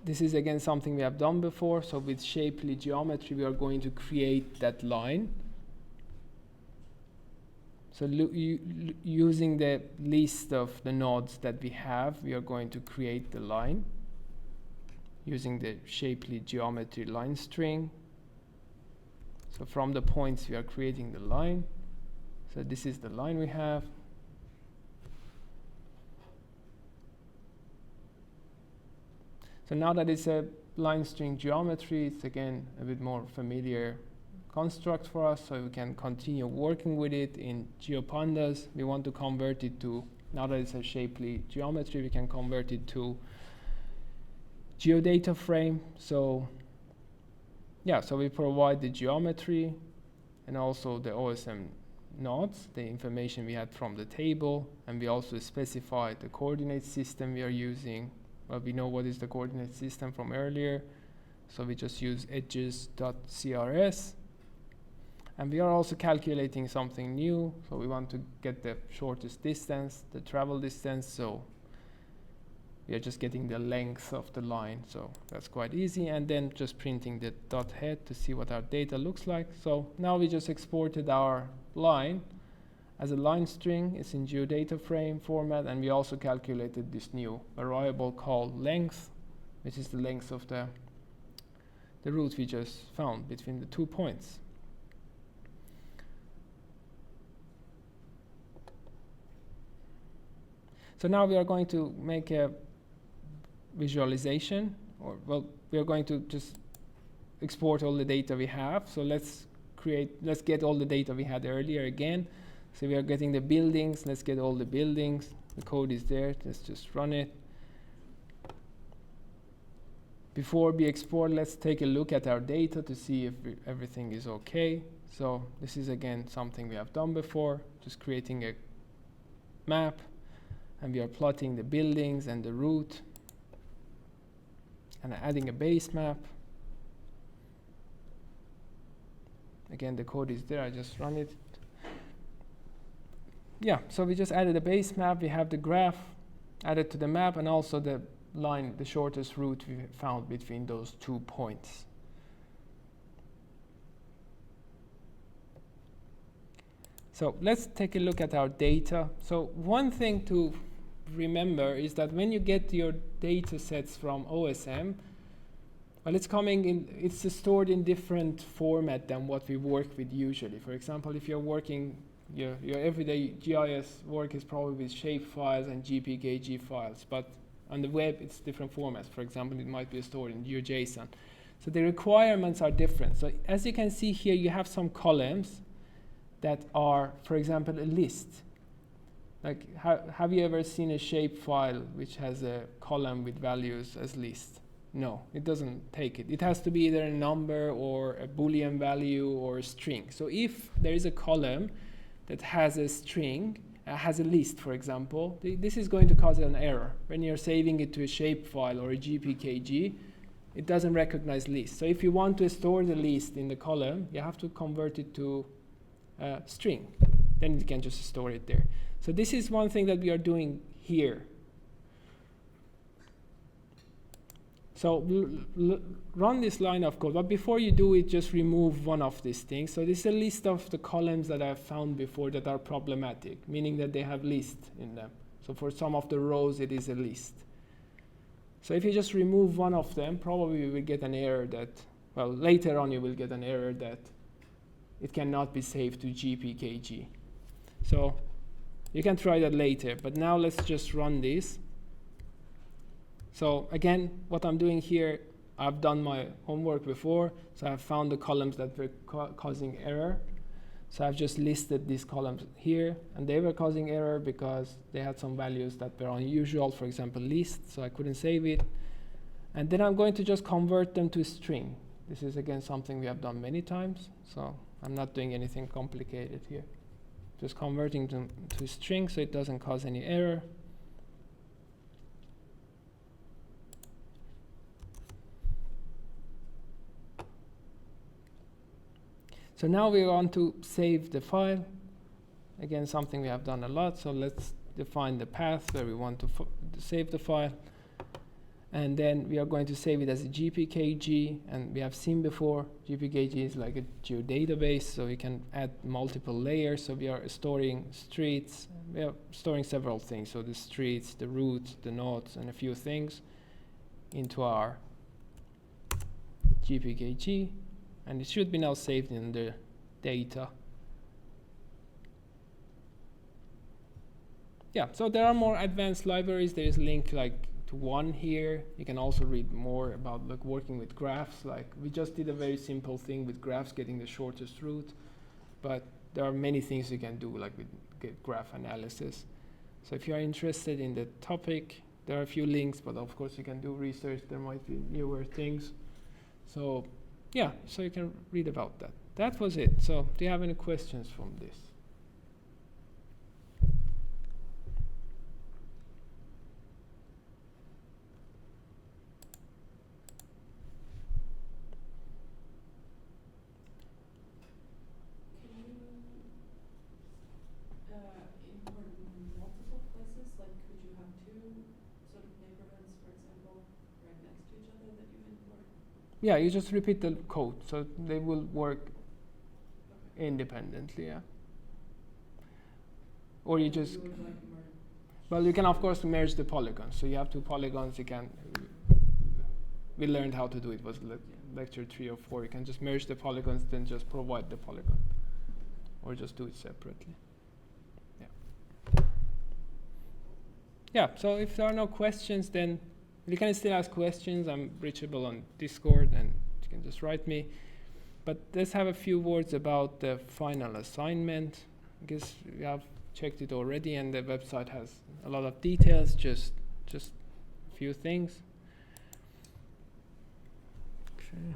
this is again something we have done before. So with shapely geometry, we are going to create that line. So using the list of the nodes that we have, we are going to create the line using the shapely geometry line string. So from the points we are creating the line. So this is the line we have. So now that it's a line string geometry, it's again a bit more familiar construct for us, so we can continue working with it in GeoPandas. We want to convert it to, now that it's a shapely geometry, we can convert it to geodata frame. So yeah, so we provide the geometry and also the OSM nodes, the information we had from the table, and we also specify the coordinate system we are using. Well, we know what is the coordinate system from earlier, so we just use edges.crs. And we are also calculating something new, so we want to get the shortest distance, the travel distance, so we are just getting the length of the line, so that's quite easy, and then just printing the dot head to see what our data looks like. So now we just exported our line as a line string. It's in geodata frame format, and we also calculated this new variable called length, which is the length of the route we just found between the 2 points. So now we are going to make a visualization, or well, we are going to just export all the data we have. So let's get all the data we had earlier again. So we are getting the buildings. Let's get all the buildings. The code is there. Let's just run it. Before we export, let's take a look at our data to see if everything is okay. So this is again something we have done before, just creating a map, and we are plotting the buildings and the route, and adding a base map. Again, the code is there. I just run it. Yeah, so we just added a base map. We have the graph added to the map, and also the line, the shortest route we found between those 2 points. So let's take a look at our data. So one thing to remember is that when you get your data sets from OSM, well, it's stored in different format than what we work with usually. For example, if you're working your everyday GIS work is probably with shape files and GPKG files, but on the web it's different formats. For example, it might be stored in GeoJSON. So the requirements are different. So as you can see here, you have some columns that are, for example, a list. Like, have you ever seen a shape file which has a column with values as list? No, it doesn't take it. It has to be either a number or a Boolean value or a string. So if there is a column that has a string, has a list, for example, this is going to cause an error. When you're saving it to a shape file or a GPKG, it doesn't recognize list. So if you want to store the list in the column, you have to convert it to a string. Then you can just store it there. So this is one thing that we are doing here. So run this line of code, but before you do it, just remove one of these things. So this is a list of the columns that I've found before that are problematic, meaning that they have list in them. So for some of the rows, it is a list. So if you just remove one of them, probably you will get an error that, well, later on you will get an error that it cannot be saved to GPKG. So you can try that later, but now let's just run this. So again, what I'm doing here, I've done my homework before, so I've found the columns that were causing error. So I've just listed these columns here, and they were causing error because they had some values that were unusual, for example, list, so I couldn't save it. And then I'm going to just convert them to string. This is again something we have done many times, so I'm not doing anything complicated here. Just converting them to string so it doesn't cause any error. So now we want to save the file. Again, something we have done a lot. So let's define the path where we want to save the file. And then we are going to save it as a GPKG. And we have seen before, GPKG is like a geodatabase, so we can add multiple layers. So we are storing streets. We are storing several things. So the streets, the routes, the nodes, and a few things into our GPKG. And it should be now saved in the data. Yeah, so there are more advanced libraries. There is a link like to one here. You can also read more about like working with graphs. Like we just did a very simple thing with graphs, getting the shortest route. But there are many things you can do like with graph analysis. So if you are interested in the topic, there are a few links, but of course you can do research. There might be newer things. So yeah, so you can read about that. That was it. So do you have any questions from this? Can you import multiple places? Like could you have two sort of neighborhoods, for example, right next to each other that you import? Yeah, you just repeat the code, so they will work independently, yeah. Or you just, well, you can of course merge the polygons. So you have two polygons, you can, we learned how to do it, was lecture 3 or 4. You can just merge the polygons, then just provide the polygon. Or just do it separately. Yeah. Yeah, so if there are no questions, then you can still ask questions. I'm reachable on Discord, and you can just write me. But let's have a few words about the final assignment. I guess we have checked it already, and the website has a lot of details, just a few things. Okay.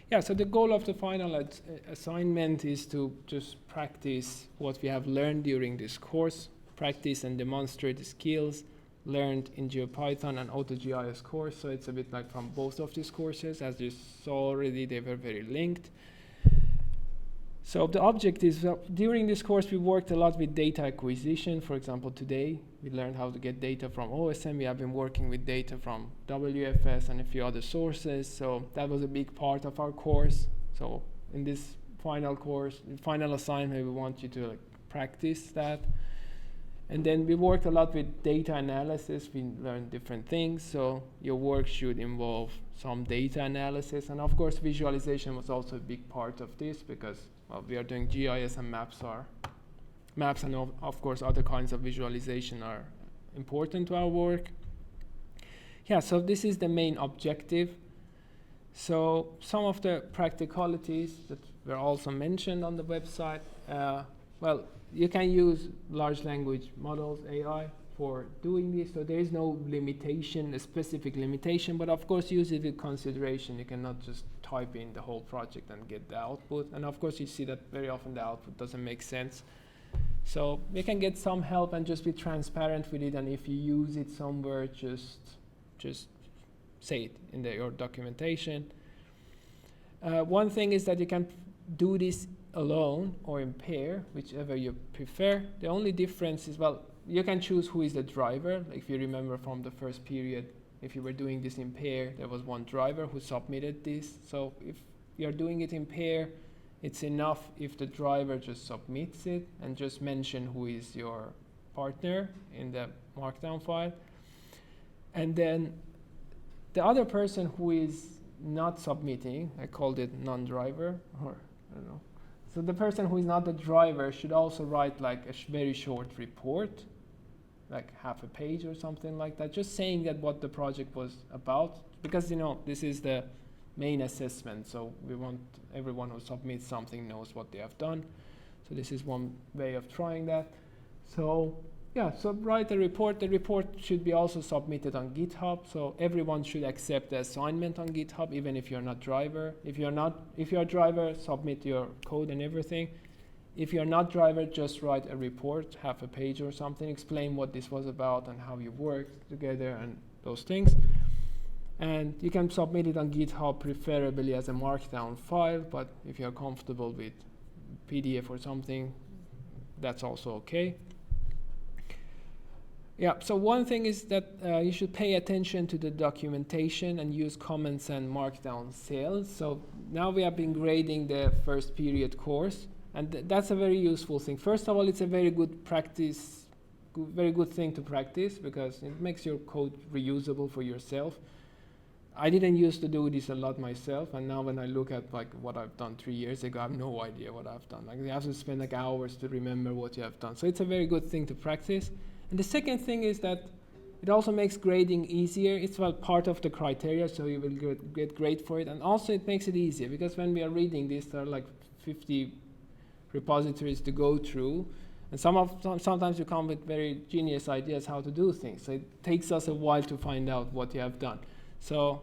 Yeah, so the goal of the final assignment is to just practice what we have learned during this course, practice and demonstrate the skills learned in GeoPython and AutoGIS course. So it's a bit like from both of these courses. As you saw already, they were very linked. So the object is, during this course, we worked a lot with data acquisition. For example, today, we learned how to get data from OSM. We have been working with data from WFS and a few other sources. So that was a big part of our course. So in this final course, final assignment, we want you to practice that. And then we worked a lot with data analysis. We learned different things. So your work should involve some data analysis. And of course, visualization was also a big part of this because we are doing GIS and maps and of course other kinds of visualization are important to our work. Yeah, so this is the main objective. So some of the practicalities that were also mentioned on the website. Well, you can use large language models, AI, for doing this. So there is no limitation, a specific limitation, but of course use it with consideration. You cannot just type in the whole project and get the output. And of course you see that very often the output doesn't make sense. So you can get some help and just be transparent with it. And if you use it somewhere, just say it in your documentation. One thing is that you can do this alone or in pair, whichever you prefer. The only difference is, well, you can choose who is the driver. Like if you remember from the first period, if you were doing this in pair, there was one driver who submitted this. So if you're doing it in pair, it's enough if the driver just submits it and just mention who is your partner in the markdown file. And then the other person who is not submitting, I called it non-driver, or I don't know. So the person who is not the driver should also write like a very short report, like half a page or something like that, just saying that what the project was about, because this is the main assessment, so we want everyone who submits something knows what they have done. So this is one way of trying that. So yeah, so write a report. The report should be also submitted on GitHub, so everyone should accept the assignment on GitHub, even if you're not driver. If you're a driver, submit your code and everything. If you're not driver, just write a report, half a page or something, explain what this was about and how you worked together and those things. And you can submit it on GitHub, preferably as a markdown file, but if you're comfortable with PDF or something, that's also okay. Yeah, so one thing is that you should pay attention to the documentation and use comments and markdown cells. So now we have been grading the first period course, and that's a very useful thing. First of all, it's a very good practice, very good thing to practice because it makes your code reusable for yourself. I didn't used to do this a lot myself, and now when I look at like what I've done 3 years ago, I have no idea what I've done. Like you have to spend like hours to remember what you have done. So it's a very good thing to practice. And the second thing is that it also makes grading easier. It's part of the criteria, so you will get grade for it. And also it makes it easier because when we are reading this, there are like 50 repositories to go through. And sometimes you come with very genius ideas how to do things. So it takes us a while to find out what you have done. So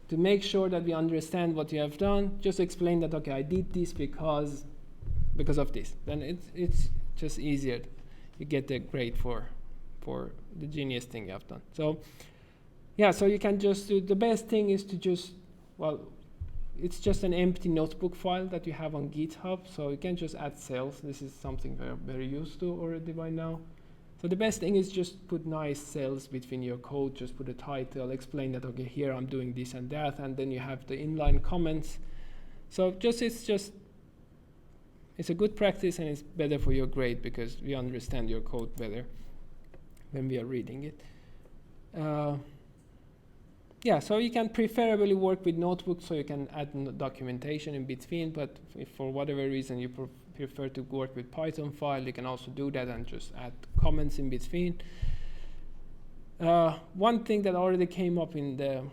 to make sure that we understand what you have done, just explain that, okay, I did this because of this. Then it's just easier. You get the grade for the genius thing you have done. So yeah, so you can just do, the best thing is to just, it's just an empty notebook file that you have on GitHub, so you can just add cells. This is something we're very used to already by now. So the best thing is just put nice cells between your code, just put a title, explain that, okay, here I'm doing this and that, and then you have the inline comments. So it's a good practice and it's better for your grade because we understand your code better when we are reading it. Yeah, so you can preferably work with notebooks so you can add documentation in between, but if for whatever reason you prefer to work with Python file, you can also do that and just add comments in between. One thing that already came up in the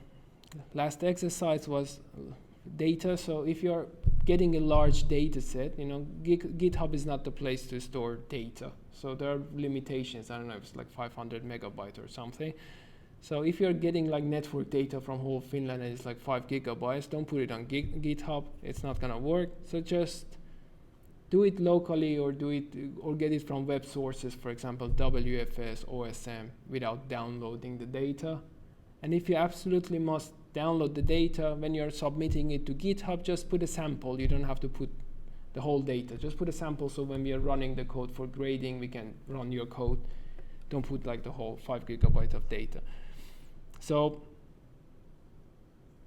last exercise was data. So if you're getting a large data set, GitHub is not the place to store data. So there are limitations. I don't know if it's like 500 megabytes or something. So if you're getting like network data from whole Finland and it's like 5 gigabytes, don't put it on GitHub. It's not gonna work. So just do it locally or get it from web sources, for example, WFS, OSM, without downloading the data. And if you absolutely must download the data, when you're submitting it to GitHub, just put a sample. You don't have to put the whole data. Just put a sample so when we are running the code for grading, we can run your code. Don't put like the whole 5 gigabytes of data. So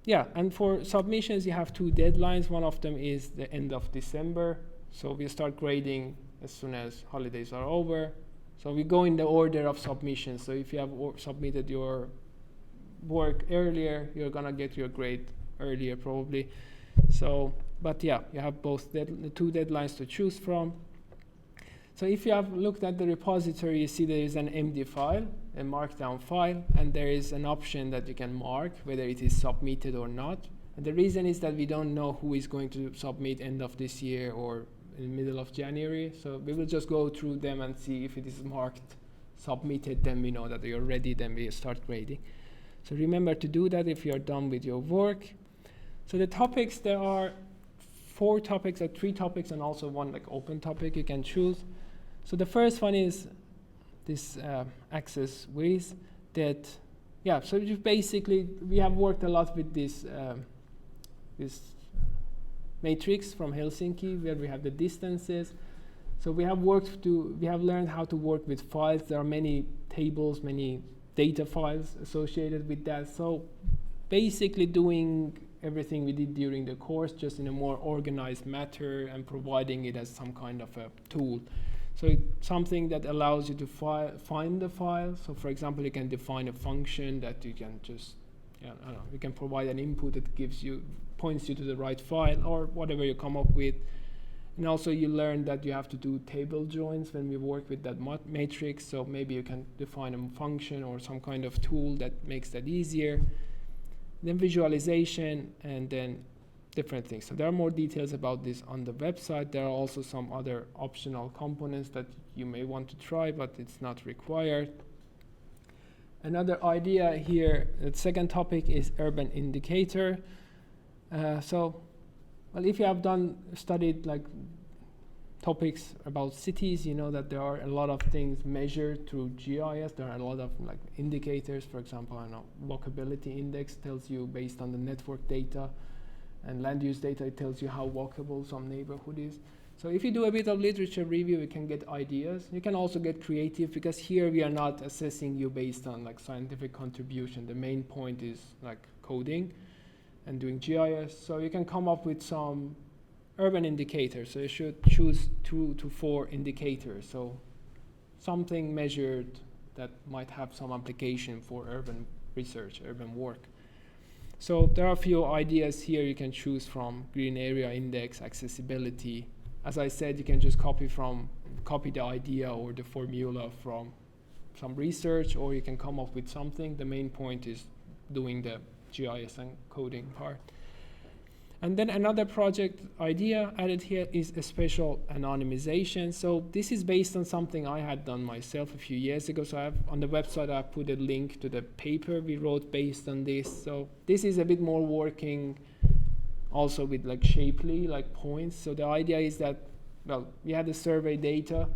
yeah, and for submissions, you have 2 deadlines. One of them is the end of December. So we start grading as soon as holidays are over. So we go in the order of submission. So if you have submitted your work earlier, you're gonna get your grade earlier probably. So, but yeah, you have both the two deadlines to choose from. So if you have looked at the repository, you see there is an MD file, a markdown file, and there is an option that you can mark whether it is submitted or not. And the reason is that we don't know who is going to submit end of this year or in the middle of January. So we will just go through them and see if it is marked submitted, then we know that you're ready, then we start grading. So remember to do that if you're done with your work. So the topics, there are 4 topics or 3 topics and also one like open topic you can choose. So the first one is this access with that, yeah, so you basically, we have worked a lot with this matrix from Helsinki where we have the distances. So we have learned how to work with files. There are many tables, many data files associated with that. So basically doing everything we did during the course just in a more organized manner and providing it as some kind of a tool. So it's something that allows you to find the file. So for example, you can define a function that you can just, I don't know, you can provide an input that points you to the right file or whatever you come up with. And also you learn that you have to do table joins when we work with that matrix. So maybe you can define a function or some kind of tool that makes that easier. Then visualization and then different things. So there are more details about this on the website. There are also some other optional components that you may want to try, but it's not required. Another idea here, the second topic is urban indicator. Well, if you have studied like topics about cities, you know that there are a lot of things measured through GIS. There are a lot of like indicators. For example, I know walkability index tells you based on the network data, and land use data, it tells you how walkable some neighborhood is. So if you do a bit of literature review, you can get ideas. You can also get creative because here we are not assessing you based on like scientific contribution. The main point is like coding and doing GIS. So you can come up with some urban indicators. So you should choose 2 to 4 indicators. So something measured that might have some application for urban research, urban work. So there are a few ideas here you can choose from: green area index, accessibility. As I said, you can just copy the idea or the formula from some research, or you can come up with something. The main point is doing the GIS and coding part. And then another project idea added here is a spatial anonymization. So this is based on something I had done myself a few years ago. So on the website I put a link to the paper we wrote based on this. So this is a bit more working also with like Shapely, like points. So the idea is that, well, we had the survey data,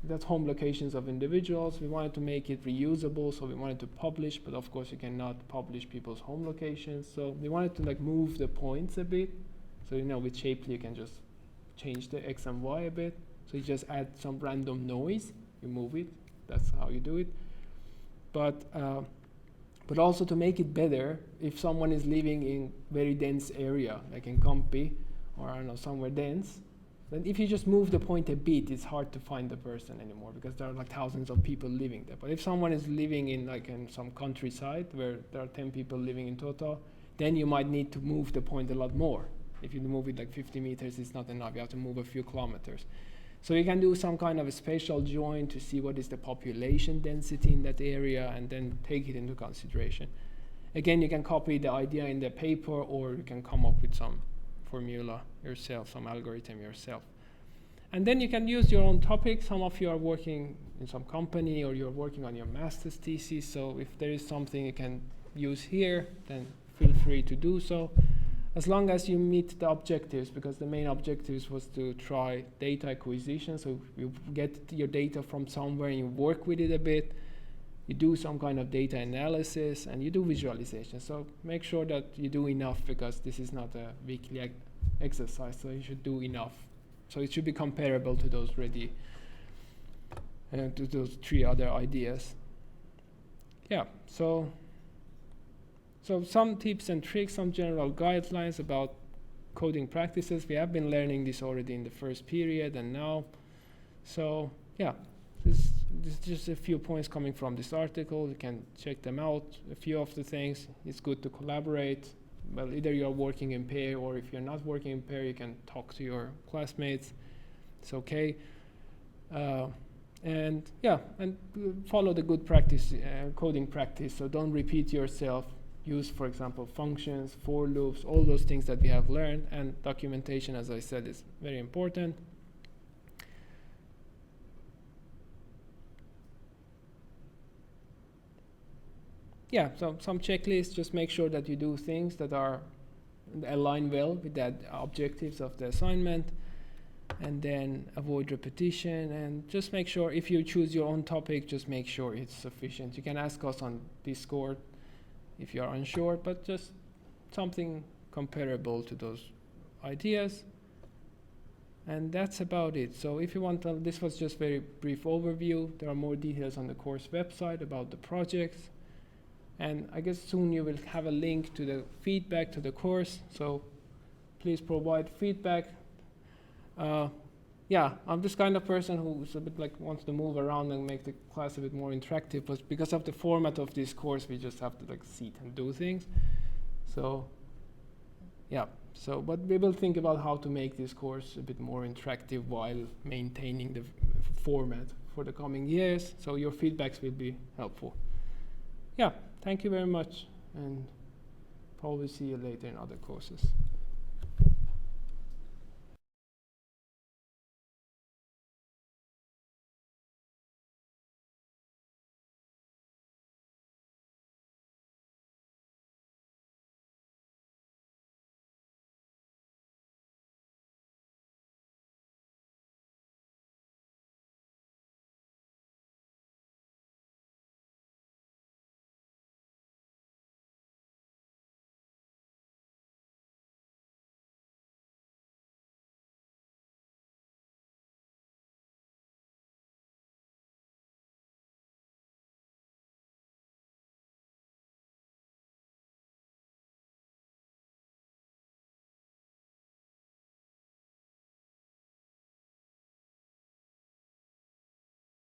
that's home locations of individuals. We wanted to make it reusable, so we wanted to publish, but of course you cannot publish people's home locations. So we wanted to like move the points a bit. So with Shapely you can just change the X and Y a bit. So you just add some random noise, you move it. That's how you do it. But also to make it better, if someone is living in very dense area, like in Kamppi, or I don't know, somewhere dense, then if you just move the point a bit, it's hard to find the person anymore because there are like thousands of people living there. But if someone is living in like in some countryside where there are 10 people living in total, then you might need to move the point a lot more. If you move it like 50 meters, it's not enough. You have to move a few kilometers. So you can do some kind of a spatial join to see what is the population density in that area and then take it into consideration. Again, you can copy the idea in the paper, or you can come up with some formula yourself, some algorithm yourself. And then you can use your own topic. Some of you are working in some company or you're working on your master's thesis. So if there is something you can use here, then feel free to do so. As long as you meet the objectives, because the main objectives was to try data acquisition. So you get your data from somewhere and you work with it a bit. You do some kind of data analysis and you do visualization. So make sure that you do enough, because this is not a weekly exercise, so you should do enough. So it should be comparable to those to those 3 other ideas. Yeah, so some tips and tricks, some general guidelines about coding practices. We have been learning this already in the first period and now. So yeah, this is just a few points coming from this article. You can check them out. A few of the things, it's good to collaborate. Well, either you're working in pair, or if you're not working in pair, you can talk to your classmates. It's okay. And yeah, and follow the good practice, coding practice. So don't repeat yourself. Use, for example, functions, for loops, all those things that we have learned. And documentation, as I said, is very important. Yeah, so some checklists, just make sure that you do things that are align well with the objectives of the assignment, and then avoid repetition, and just make sure if you choose your own topic, just make sure it's sufficient. You can ask us on Discord if you're unsure, but just something comparable to those ideas. And that's about it. So if you want to, this was just very brief overview. There are more details on the course website about the projects. And I guess soon you will have a link to the feedback to the course. So please provide feedback. Yeah, I'm this kind of person who's a bit like wants to move around and make the class a bit more interactive. But because of the format of this course, we just have to like sit and do things. So yeah, so but we will think about how to make this course a bit more interactive while maintaining the format for the coming years. So your feedbacks will be helpful. Yeah, thank you very much, and probably see you later in other courses.